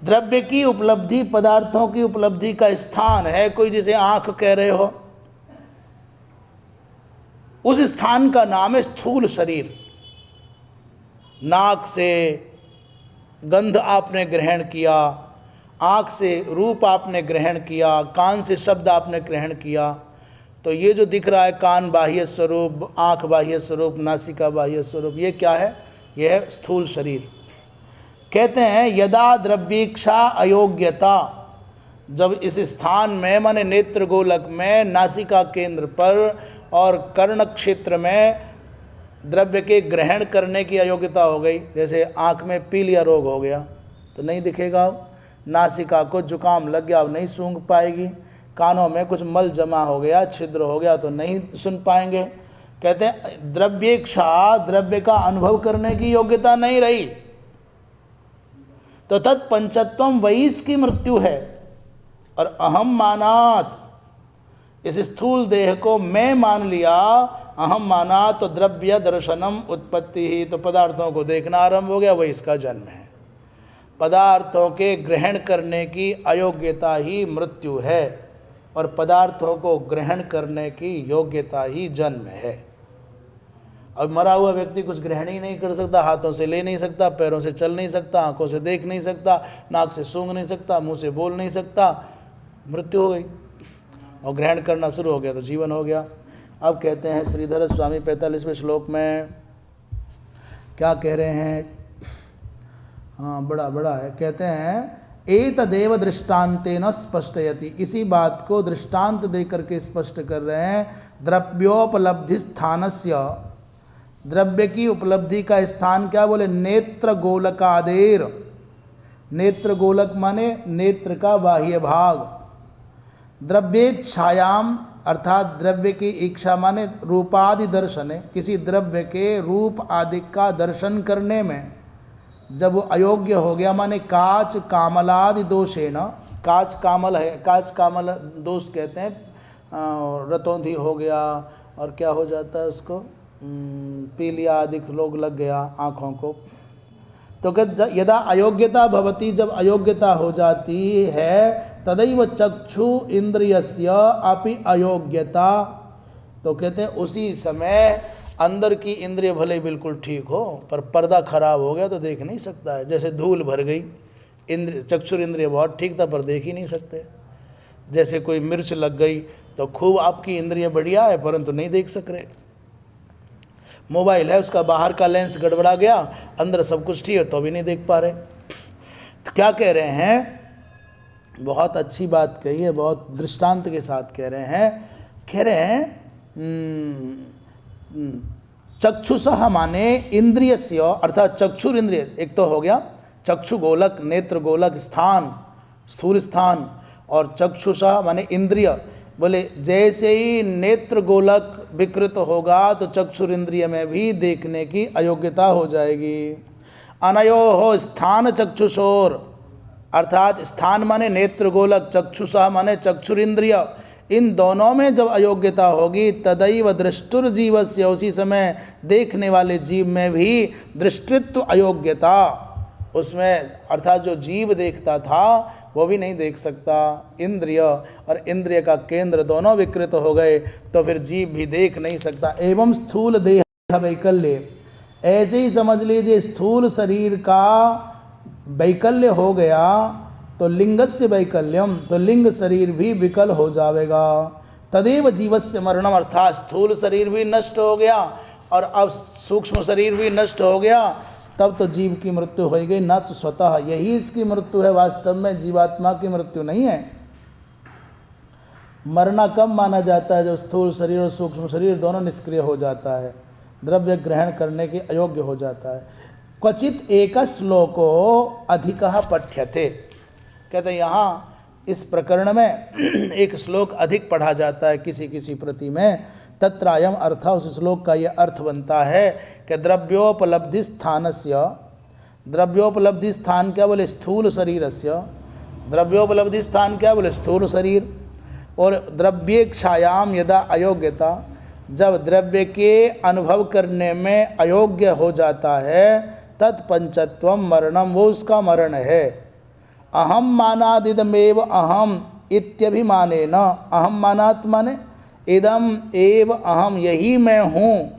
द्रव्य की उपलब्धि, पदार्थों की उपलब्धि का स्थान है कोई, जिसे आँख कह रहे हो, उस स्थान का नाम है स्थूल शरीर। नाक से गंध आपने ग्रहण किया, आँख से रूप आपने ग्रहण किया, कान से शब्द आपने ग्रहण किया, तो ये जो दिख रहा है कान बाह्य स्वरूप, आँख बाह्य स्वरूप, नासिका बाह्य स्वरूप, ये क्या है? यह है स्थूल शरीर। कहते हैं यदा द्रव्येक्षा अयोग्यता, जब इस स्थान में माने नेत्र गोलक में, नासिका केंद्र पर और कर्ण क्षेत्र में द्रव्य के ग्रहण करने की अयोग्यता हो गई, जैसे आँख में पीलिया रोग हो गया तो नहीं दिखेगा, नासिका को जुकाम लग गया अब नहीं सूंघ पाएगी, कानों में कुछ मल जमा हो गया, छिद्र हो गया तो नहीं सुन पाएंगे। कहते हैं द्रव्येक्षा, द्रव्य का अनुभव करने की योग्यता नहीं रही, तो तत्पंचत्वम, वही इसकी मृत्यु है। और अहम मानात, इस स्थूल देह को मैं मान लिया, अहम माना, तो द्रव्य दर्शनम उत्पत्ति ही, तो पदार्थों को देखना आरंभ हो गया, वही इसका जन्म है। पदार्थों के ग्रहण करने की अयोग्यता ही मृत्यु है, और पदार्थों को ग्रहण करने की योग्यता ही जन्म है। अब मरा हुआ व्यक्ति कुछ ग्रहण ही नहीं कर सकता, हाथों से ले नहीं सकता, पैरों से चल नहीं सकता, आंखों से देख नहीं सकता, नाक से सूंघ नहीं सकता, मुंह से बोल नहीं सकता, मृत्यु हो गई। और ग्रहण करना शुरू हो गया तो जीवन हो गया। अब कहते हैं श्रीधर स्वामी 45वें श्लोक में क्या कह रहे हैं? हाँ, बड़ा है। कहते हैं एतदेव दृष्टांतेन स्पष्टयति, इसी बात को दृष्टांत दे करके स्पष्ट कर रहे हैं। द्रव्योपलब्धि स्थानस्य, द्रव्य की उपलब्धि का स्थान क्या? बोले नेत्र गोलकादेर, नेत्र गोलक माने नेत्र का बाह्य भाग, द्रव्येच्छायाम अर्थात द्रव्य की इच्छा माने रूपादि दर्शन है, किसी द्रव्य के रूप आदि का दर्शन करने में जब वो अयोग्य हो गया, माने काच कामलादि दोषेण, काच कामल है, काच कामल दोष कहते हैं, रतौंधी हो गया और क्या हो जाता है उसको, पीलिया आदि रोग लग गया आँखों को, तो यदा अयोग्यता भवती, जब अयोग्यता हो जाती है, तदैव चक्षु इंद्रियस्य अपि अयोग्यता, तो कहते हैं उसी समय अंदर की इंद्रिय भले बिल्कुल ठीक हो पर पर्दा खराब हो गया तो देख नहीं सकता है। जैसे धूल भर गई, इंद्र चक्षुर इंद्रिय बहुत ठीक था पर देख ही नहीं सकते। जैसे कोई मिर्च लग गई तो खूब आपकी इंद्रिय बढ़िया है परंतु नहीं देख सक रहे। मोबाइल है, उसका बाहर का लेंस गड़बड़ा गया, अंदर सब कुछ ठीक है तो भी नहीं देख पा रहे। तो क्या कह रहे हैं, बहुत अच्छी बात कही है, बहुत दृष्टांत के साथ कह रहे हैं चक्षुषः माने इंद्रियस्य, अर्थात चक्षुर इंद्रिय एक तो हो गया, चक्षु गोलक, नेत्र गोलक, स्थान स्थूल स्थान, और चक्षुषः माने इंद्रिय, बोले जैसे ही नेत्र गोलक विकृत होगा तो चक्षुर इंद्रिय में भी देखने की अयोग्यता हो जाएगी। अनयोः स्थान चक्षुषोर, अर्थात स्थान माने नेत्र गोलक, चक्षुषा माने चक्षुर इंद्रिय, इन दोनों में जब अयोग्यता होगी तदैव दृष्टुर जीवस्य, उसी समय देखने वाले जीव में भी दृष्टित्व अयोग्यता, उसमें अर्थात जो जीव देखता था वो भी नहीं देख सकता। इंद्रिय और इंद्रिय का केंद्र दोनों विकृत हो गए तो फिर जीव भी देख नहीं सकता। एवं स्थूल देह वैकल्य, ऐसे ही समझ लीजिए स्थूल शरीर का वैकल्य हो गया तो लिंगस्य वैकल्यम, तो लिंग शरीर भी विकल हो जाएगा। तदेव जीवस्य मरणम, अर्थात स्थूल शरीर भी नष्ट हो गया और अब सूक्ष्म शरीर भी नष्ट हो गया, तब तो जीव की मृत्यु हो गई। न तो स्वतः यही इसकी मृत्यु है, वास्तव में जीवात्मा की मृत्यु नहीं है। मरना कब माना जाता है, जब स्थूल शरीर और सूक्ष्म शरीर दोनों निष्क्रिय हो जाता है, द्रव्य ग्रहण करने के अयोग्य हो जाता है। क्वचित एक श्लोको अधिकः पठ्यते, कहते हैं यहाँ इस प्रकरण में एक श्लोक अधिक पढ़ा जाता है किसी किसी प्रति में। तत्रायम अर्थ, उस श्लोक का ये अर्थ बनता है कि द्रव्योपलब्धि स्थानस्य, द्रव्योपलब्धि स्थान क्या बोले, स्थूल शरीरस्य, द्रव्योपलब्धि स्थान क्या बोले, स्थूल शरीर, और द्रव्येक्षायाम यदा अयोग्यता, जब द्रव्य के अनुभव करने में अयोग्य हो जाता है, तत्पंचत्वम मरणम, वो उसका मरण है। अहम मानादिदमेव अहम इत्यभिमाने न, अहम मानात् माने इदम एव अहम, यही मैं हूँ,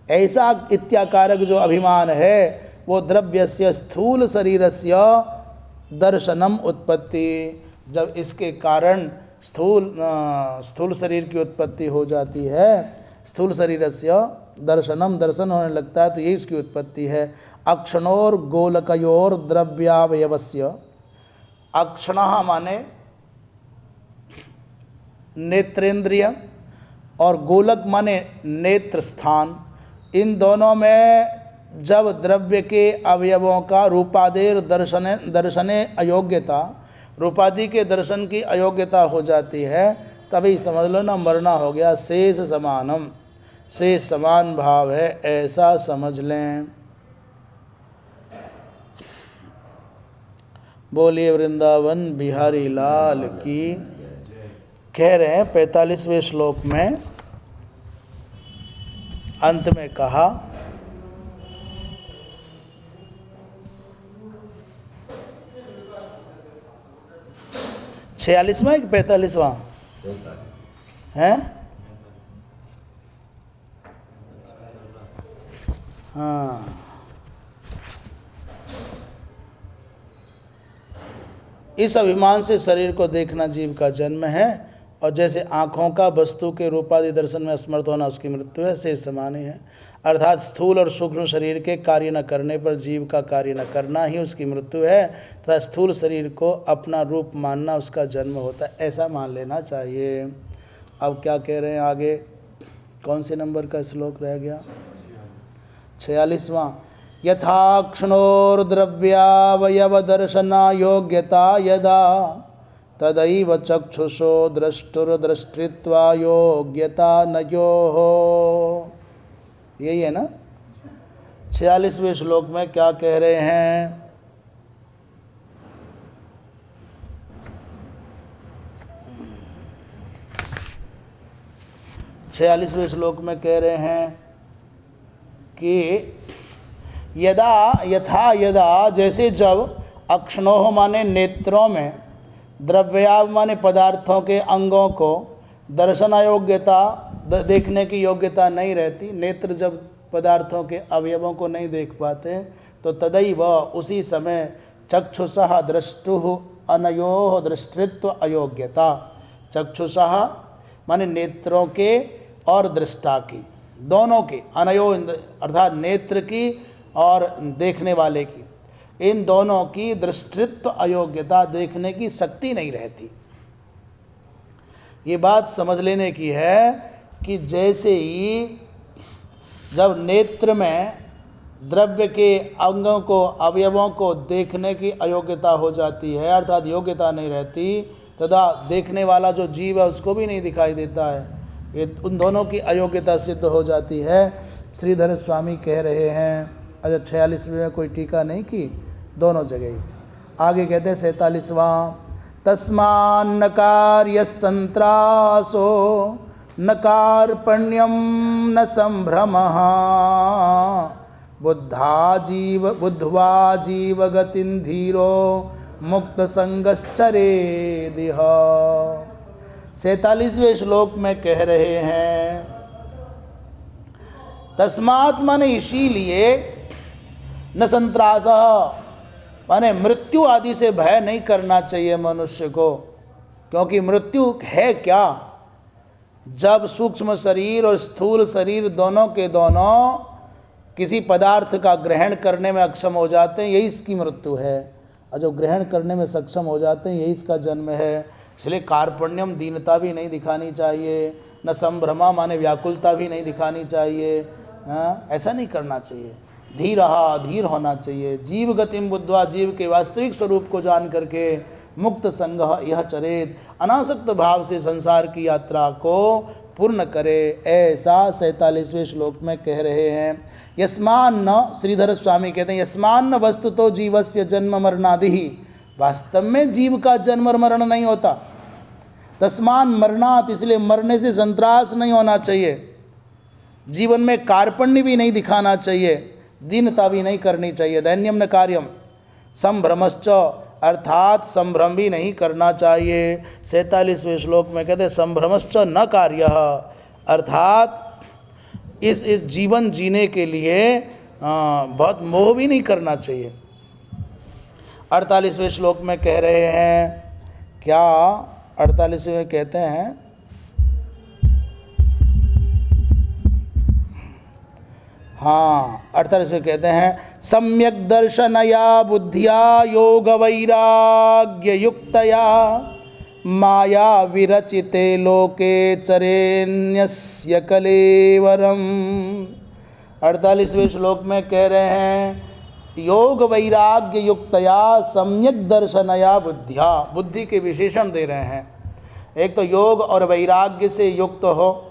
ऐसा इत्याकारक जो अभिमान है वो द्रव्यस्य स्थूल शरीरस्य दर्शनम उत्पत्ति, जब इसके कारण स्थूल शरीर की उत्पत्ति हो जाती है, स्थूल शरीरस्य दर्शनम, दर्शन होने लगता है, तो यही इसकी उत्पत्ति है। अक्षणोर गोलकयोर द्रव्यावयवस्य, अक्षणः माने नेत्रेंद्रिय और गोलक माने नेत्र स्थान, इन दोनों में जब द्रव्य के अवयवों का रूपादेर दर्शने अयोग्यता, रूपादि के दर्शन की अयोग्यता हो जाती है, तभी समझ लो ना मरना हो गया। शेष समानम, शेष समान भाव है, ऐसा समझ लें। बोलिए वृंदावन बिहारी लाल की। कह रहे हैं 45वें श्लोक में अंत में कहा, छियालीसवां कि 45वां है, हाँ, इस अभिमान से शरीर को देखना जीव का जन्म है, और जैसे आँखों का वस्तु के रूपादि दर्शन में असमर्थ होना उसकी मृत्यु है, से समान ही है। अर्थात स्थूल और सूक्ष्म शरीर के कार्य न करने पर जीव का कार्य न करना ही उसकी मृत्यु है, तथा स्थूल शरीर को अपना रूप मानना उसका जन्म होता है, ऐसा मान लेना चाहिए। अब क्या कह रहे हैं आगे, कौन से नंबर का श्लोक रह गया, 46वां। यथाक्षणोर्द्रव्यावयव दर्शना योग्यता यदा तदैव चक्षुषो द्रष्टुर्द्रष्टृत्वा योग्यता नयोः। यही है ना। 46वें श्लोक में क्या कह रहे हैं? छियालीसवें श्लोक में कह रहे हैं कि यदा यथा यदा, जैसे जब अक्ष्णोह माने नेत्रों में, द्रव्याव माने पदार्थों के अंगों को, दर्शन अयोग्यता देखने की योग्यता नहीं रहती, नेत्र जब पदार्थों के अवयवों को नहीं देख पाते, तो तदैव उसी समय चक्षुषः द्रष्टुः अनयोः दृष्टृत्व अयोग्यता। चक्षुषः माने नेत्रों के और दृष्टा की, दोनों की, अनयो अर्थात नेत्र की और देखने वाले की, इन दोनों की दृष्टृत्व अयोग्यता, देखने की शक्ति नहीं रहती। ये बात समझ लेने की है कि जैसे ही जब नेत्र में द्रव्य के अंगों को, अवयवों को देखने की अयोग्यता हो जाती है, अर्थात योग्यता नहीं रहती, तथा देखने वाला जो जीव है उसको भी नहीं दिखाई देता है, ये उन दोनों की अयोग्यता सिद्ध हो जाती है। श्रीधर स्वामी कह रहे हैं, अच्छा 46वें में कोई टीका नहीं की, दोनों जगह ही। आगे कहते हैं 47वां, तस्मान्नकार्य संत्रासो न कार्पण्यम न संभ्रमः बुद्ध्वा जीव गतिं धीरो मुक्त संगश्चरेदिह। 47वें श्लोक में कह रहे हैं, तस्मात् माने इसीलिए, न संत्रास माने मृत्यु आदि से भय नहीं करना चाहिए मनुष्य को, क्योंकि मृत्यु है क्या? जब सूक्ष्म शरीर और स्थूल शरीर दोनों के दोनों किसी पदार्थ का ग्रहण करने में अक्षम हो जाते हैं, यही इसकी मृत्यु है। और जब ग्रहण करने में सक्षम हो जाते हैं, यही इसका जन्म है। इसलिए कार्पण्यम, दीनता भी नहीं दिखानी चाहिए, न संभ्रमा माने व्याकुलता भी नहीं दिखानी चाहिए। ऐसा नहीं करना चाहिए। धीर होना चाहिए। जीव गतिम बुद्ध्वा, जीव के वास्तविक स्वरूप को जान करके मुक्त संग यह चरेत, अनासक्त भाव से संसार की यात्रा को पूर्ण करे, ऐसा 47वें श्लोक में कह रहे हैं। यस्मान्न, श्रीधर स्वामी कहते हैं, यस्मान्न वस्तु तो जीवस्य जन्म मरणादि, वास्तव में जीव का जन्म और मरण नहीं होता। तस्मान मरणात्, इसलिए मरने से संत्रास नहीं होना चाहिए। जीवन में कार्पण्य भी नहीं दिखाना चाहिए, दीनता भी नहीं करनी चाहिए। दैन्यम न कार्यम, संभ्रमश्च, अर्थात संभ्रम भी नहीं करना चाहिए। 47वें श्लोक में कहते हैं संभ्रमश्च न कार्यः, अर्थात इस जीवन जीने के लिए बहुत मोह भी नहीं करना चाहिए। 48वें श्लोक में कह रहे हैं क्या? 48वें कहते हैं, हाँ 48वें कहते हैं, सम्यक दर्शनया बुद्धिया योग वैराग्य युक्तया माया विरचिते लोके चरेण्यस्य कलेवरम। 48वें श्लोक में कह रहे हैं, योग वैराग्य युक्तया सम्यक दर्शनया बुद्धिया, बुद्धि के विशेषण दे रहे हैं। एक तो योग और वैराग्य से युक्त हो,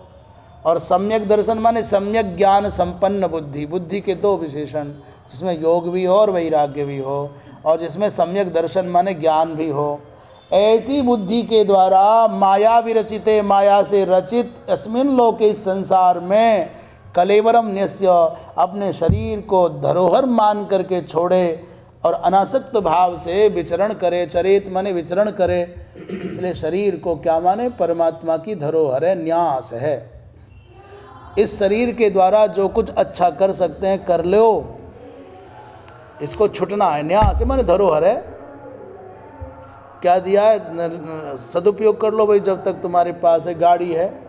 और सम्यक दर्शन माने सम्यक ज्ञान संपन्न बुद्धि। बुद्धि के दो विशेषण, जिसमें योग भी हो और वैराग्य भी हो, और जिसमें सम्यक दर्शन माने ज्ञान भी हो। ऐसी बुद्धि के द्वारा माया विरचिते, माया से रचित अस्मिन लोके, इस संसार में कलेवरम न्यस्य, अपने शरीर को धरोहर मान करके छोड़े और अनासक्त भाव से विचरण करे। चरित माने विचरण करे, इसलिए शरीर को क्या माने? परमात्मा की धरोहर है, न्यास है। इस शरीर के द्वारा जो कुछ अच्छा कर सकते हैं कर लो, इसको छुटना है। न्यास माने धरोहर है, क्या दिया है? सदुपयोग कर लो भाई, जब तक तुम्हारे पास है। गाड़ी है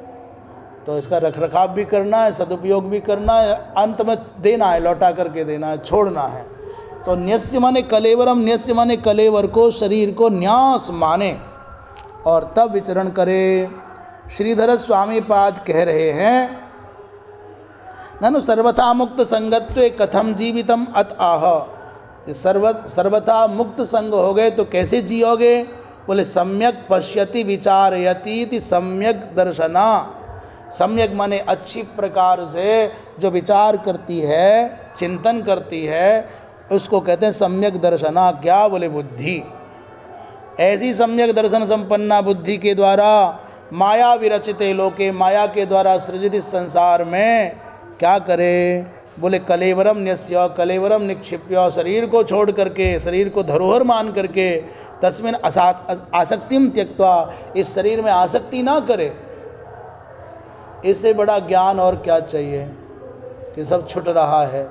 तो इसका रखरखाव भी करना है, सदुपयोग भी करना है, अंत में देना है, लौटा करके देना है, छोड़ना है। तो न्यस्य माने कलेवरम, न्यस्य माने कलेवर को, शरीर को न्यास माने और तब विचरण करे। श्रीधर स्वामी पाद कह रहे हैं, ननु सर्वथा मुक्त संगत्वे कथम जीवितम अत आह। सर्वथा मुक्त संग हो गए तो कैसे जियोगे? बोले सम्यक पश्यति विचारयति इति सम्यक दर्शना। सम्यक माने अच्छी प्रकार से जो विचार करती है, चिंतन करती है, उसको कहते हैं सम्यक दर्शना। क्या? बोले बुद्धि। ऐसी सम्यक दर्शन संपन्ना बुद्धि के द्वारा माया विरचिते लोके, माया के द्वारा सृजित इस संसार में क्या करे? बोले कलेवरम न्यस्य, कलेवरम निक्षिप्य, शरीर को छोड़ करके, शरीर को धरोहर मान करके, तस्मिन आसक्तिम त्यक्त्वा, इस शरीर में आसक्ति ना करे। इससे बड़ा ज्ञान और क्या चाहिए कि सब छूट रहा है।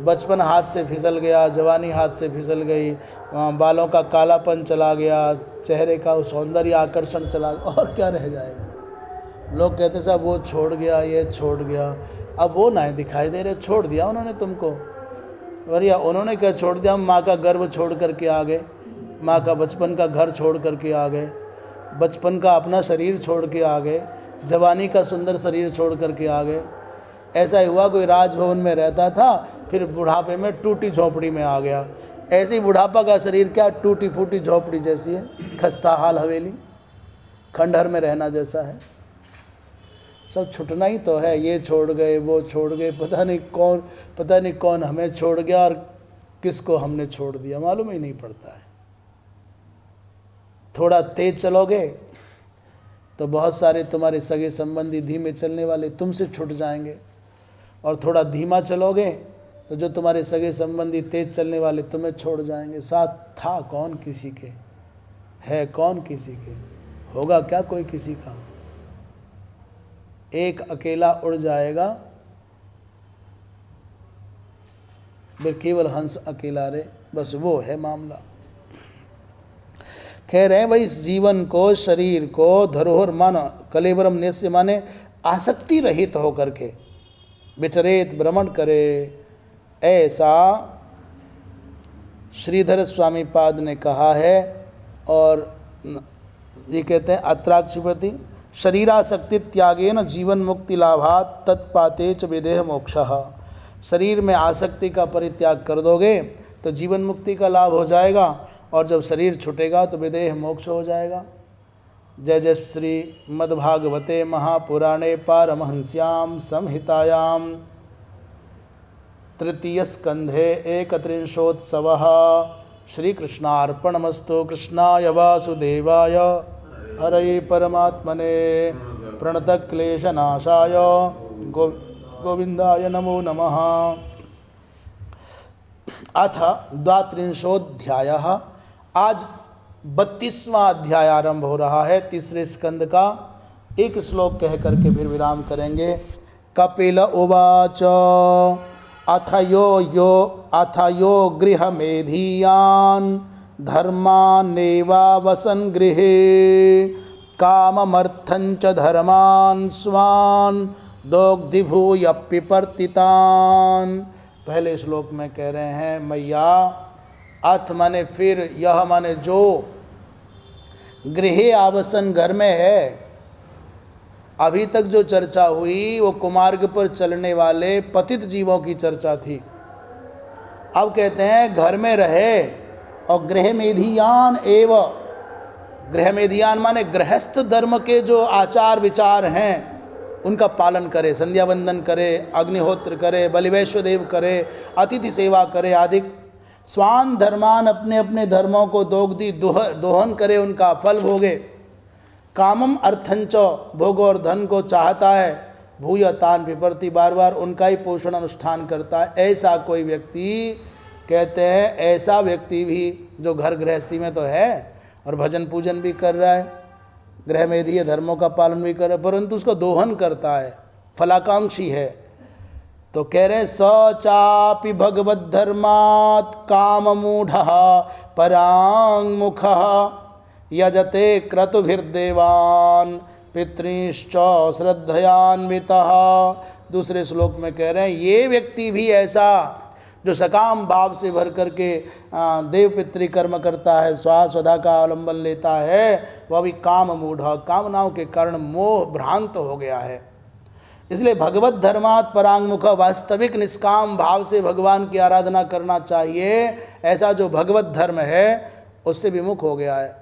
बचपन हाथ से फिसल गया, जवानी हाथ से फिसल गई, बालों का कालापन चला गया, चेहरे का सौंदर्य आकर्षण चला गया, और क्या रह जाएगा? लोग कहते साहब वो छोड़ गया, ये छोड़ गया। अब वो ना दिखाई दे रहे, छोड़ दिया उन्होंने तुमको। बढ़िया, उन्होंने क्या छोड़ दिया? हम माँ का गर्भ छोड़ करके आ गए, माँ का बचपन का घर छोड़ करके आ गए, बचपन का अपना शरीर छोड़ के आ गए, जवानी का सुंदर शरीर छोड़ करके आ गए। ऐसा ही हुआ, कोई राजभवन में रहता था, फिर बुढ़ापे में टूटी झोपड़ी में आ गया। ऐसे ही बुढ़ापा का शरीर क्या टूटी फूटी झोपड़ी जैसी है, खस्ता हाल हवेली, खंडहर में रहना जैसा है। सब छुटना ही तो है। ये छोड़ गए, वो छोड़ गए, पता नहीं कौन हमें छोड़ गया और किसको हमने छोड़ दिया, मालूम ही नहीं पड़ता है। थोड़ा तेज चलोगे तो बहुत सारे तुम्हारे सगे संबंधी धीमे चलने वाले तुमसे छूट जाएंगे, और थोड़ा धीमा चलोगे तो जो तुम्हारे सगे संबंधी तेज चलने वाले तुम्हें छोड़ जाएंगे। साथ था कौन किसी के, है कौन किसी के, होगा क्या कोई किसी का? एक अकेला उड़ जाएगा, फिर केवल हंस अकेला रहे, बस वो है मामला। कह रहे हैं भाई, इस जीवन को, शरीर को धरोहर मानो, कलेवरम न्यस्य माने आसक्ति रहित होकर के विचरेत, भ्रमण करे। ऐसा श्रीधर स्वामी पाद ने कहा है। और ये कहते हैं अत्राक्षिपति शरीरासक्ति त्यागेन जीवन मुक्ति लाभात तत्पाते च विदेह मोक्षः। शरीर में आसक्ति का परित्याग कर दोगे तो जीवन मुक्ति का लाभ हो जाएगा, और जब शरीर छूटेगा तो विदेह मोक्ष हो जाएगा। जय जय श्री मद्भागवते महापुराणे पारमहंस्याम संहितायाम तृतीय स्कंधे 31 श्रीकृष्णार्पणमस्तु। कृष्णाय वासुदेवाय हरये परमात्मने प्रणतक्लेशनाशाय गोविंदाय नमो नमः। अथ 32वाध्यायः। आज 32वां अध्याय आरंभ हो रहा है, तीसरे स्कंद का। एक श्लोक कह करके फिर विराम करेंगे। कपिल उवाच अथ यो गृहमेधीयान् धर्मान्नेवावसन् गृहे काममर्थञ्च धर्मान् स्वान् दोग्धिभूय पिपर्तितान्। पहले श्लोक में कह रहे हैं मैया, अथ माने फिर, यह माने जो, गृहे आवासन घर में है। अभी तक जो चर्चा हुई वो कुमार्ग पर चलने वाले पतित जीवों की चर्चा थी। अब कहते हैं घर में रहे और गृह मेधियान एव। गृह मेधियान माने गृहस्थ धर्म के जो आचार विचार हैं उनका पालन करे, संध्या वंदन करे, अग्निहोत्र करे, बलिवैश्वदेव करे, अतिथि सेवा करे आदि। स्वान धर्मान, अपने अपने धर्मों को दोग्धि दोहन करे, उनका फल भोगे। कामम अर्थंच, भोग और धन को चाहता है। भूय तान विपर्ति, बार बार उनका ही पोषण अनुष्ठान करता है। ऐसा कोई व्यक्ति, कहते हैं ऐसा व्यक्ति भी जो घर गृहस्थी में तो है और भजन पूजन भी कर रहा है, गृह मेधीय धर्मों का पालन भी कर रहा है, परंतु उसका दोहन करता है, फलाकांक्षी है। तो कह रहे स चापि भगवद धर्मात् काम मूढ़ परांग यजते क्रतुभिर्देवान् पितृश्च श्रद्धयान्वितः। दूसरे श्लोक में कह रहे हैं ये व्यक्ति भी ऐसा जो सकाम भाव से भर करके देव पितृ कर्म करता है, स्वाहा स्वधा का अवलंबन लेता है, वह भी काम मूढ़, कामनाओं के कारण मोह भ्रांत हो गया है। इसलिए भगवत धर्मात् परांगमुख, वास्तविक निष्काम भाव से भगवान की आराधना करना चाहिए। ऐसा जो भगवत धर्म है उससे विमुख हो गया है।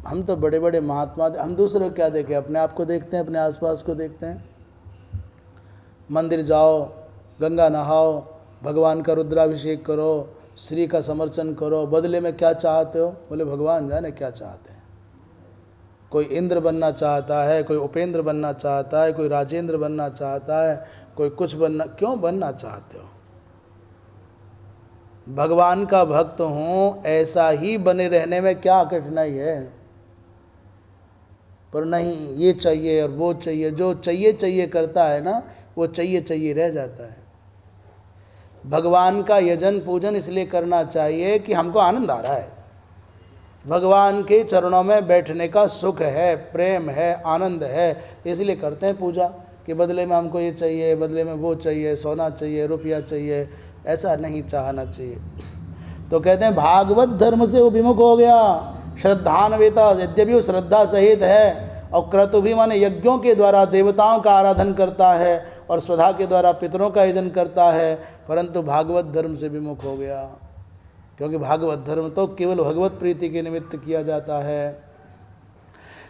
हम तो बड़े बड़े महात्मा, हम दूसरों को क्या देखें, अपने आप को देखते हैं, अपने आसपास को देखते हैं। मंदिर जाओ, गंगा नहाओ, भगवान का रुद्राभिषेक करो, श्री का समर्चन करो, बदले में क्या चाहते हो? बोले भगवान जाने क्या चाहते हैं। कोई इंद्र बनना चाहता है, कोई उपेंद्र बनना चाहता है, कोई राजेंद्र बनना चाहता है, कोई कुछ बनना। क्यों बनना चाहते हो? भगवान का भक्त हूँ, ऐसा ही बने रहने में क्या कठिनाई है? पर नहीं, ये चाहिए और वो चाहिए, जो चाहिए चाहिए करता है ना, वो चाहिए चाहिए रह जाता है। भगवान का यजन पूजन इसलिए करना चाहिए कि हमको आनंद आ रहा है, भगवान के चरणों में बैठने का सुख है, प्रेम है, आनंद है, इसलिए करते हैं पूजा। कि बदले में हमको ये चाहिए, बदले में वो चाहिए, सोना चाहिए, रुपया चाहिए, ऐसा नहीं चाहना चाहिए। तो कहते हैं भागवत धर्म से वो विमुख हो गया। श्रद्धान्विता, यद्यपि वो श्रद्धा सहित है, और क्रतु भी माने यज्ञों के द्वारा देवताओं का आराधन करता है, और स्वधा के द्वारा पितरों का यजन करता है, परंतु भागवत धर्म से विमुख हो गया। क्योंकि भागवत धर्म तो केवल भगवत प्रीति के निमित्त किया जाता है।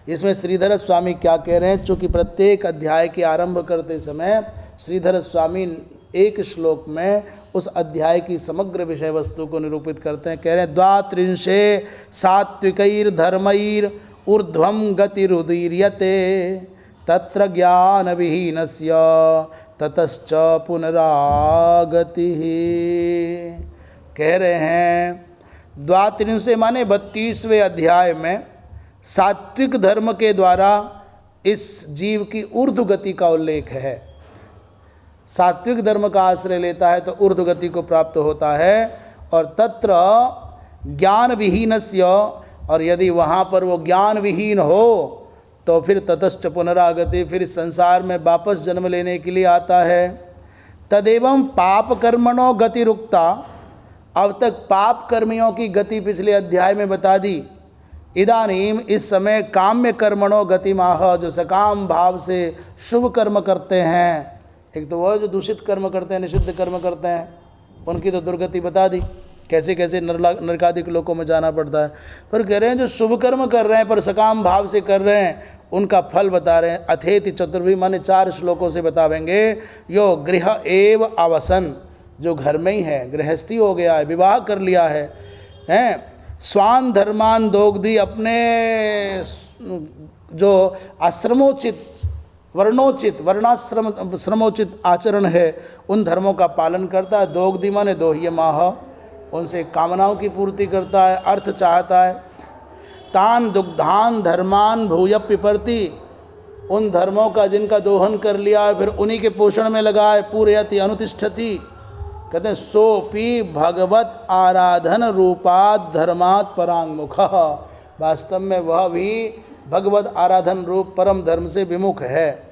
इसमें श्रीधर स्वामी क्या कह रहे हैं? चूँकि प्रत्येक अध्याय के आरंभ करते समय श्रीधर स्वामी एक श्लोक में उस अध्याय की समग्र विषय वस्तु को निरूपित करते हैं। कह रहे हैं द्वात्रिंशे सात्विकैर धर्मैर ऊर्ध्वं गतिरुदीर्यते तत्र ज्ञान विहीनस्य ततश्च पुनरागतिः। कह रहे हैं द्वात्रिंशे माने 32वें अध्याय में सात्विक धर्म के द्वारा इस जीव की ऊर्ध्व गति का उल्लेख है। सात्विक धर्म का आश्रय लेता है तो ऊर्ध्व गति को प्राप्त होता है। और तत्र ज्ञान विहीनस्य, और यदि वहाँ पर वो ज्ञान विहीन हो तो फिर ततश्च पुनरागति, फिर संसार में वापस जन्म लेने के लिए आता है। तदेवं पाप कर्मणो गति रुक्ता, अब तक पाप कर्मियों की गति पिछले अध्याय में बता दी। इदानीम इस समय काम्य कर्मणो गति माह, जो सकाम भाव से शुभ कर्म करते हैं। एक तो वह जो दूषित कर्म करते हैं, निषिद्ध कर्म करते हैं, उनकी तो दुर्गति बता दी, कैसे कैसे नरकादिक लोकों में जाना पड़ता है। पर कह रहे हैं जो शुभ कर्म कर रहे हैं पर सकाम भाव से कर रहे हैं, उनका फल बता रहे हैं। अथेति चतुर्भी माने 4 श्लोकों से बतावेंगे। यो गृह एव अवसन, जो घर में ही है, गृहस्थी हो गया है, विवाह कर लिया है, हैं स्वान धर्मान दोग्धी, अपने जो आश्रमोचित वर्णोचित वर्णाश्रम श्रमोचित आचरण है उन धर्मों का पालन करता है। दोग्धी माने दोह्य माह, उनसे कामनाओं की पूर्ति करता है, अर्थ चाहता है। तान दुग्धान धर्मान भूय पिपर्ति, उन धर्मों का जिनका दोहन कर लिया है फिर उन्हीं के पोषण में लगा है। पूरयति अनुतिष्ठति, कहते हैं सोपी भगवत आराधन रूपात धर्मात् परांगमुख, वास्तव में वह भी भगवत आराधन रूप परम धर्म से विमुख है।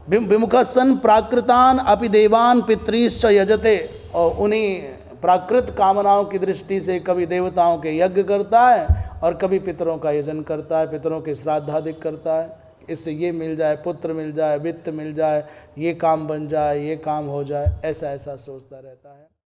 विमुख सन प्राकृतान अपि देवान पितृश्च यजते, और उन्हीं प्राकृत कामनाओं की दृष्टि से कभी देवताओं के यज्ञ करता है और कभी पितरों का यजन करता है, पितरों के श्राद्धादिक करता है। इससे ये मिल जाए, पुत्र मिल जाए, वित्त मिल जाए, ये काम बन जाए, ये काम हो जाए, ऐसा ऐसा सोचता रहता है।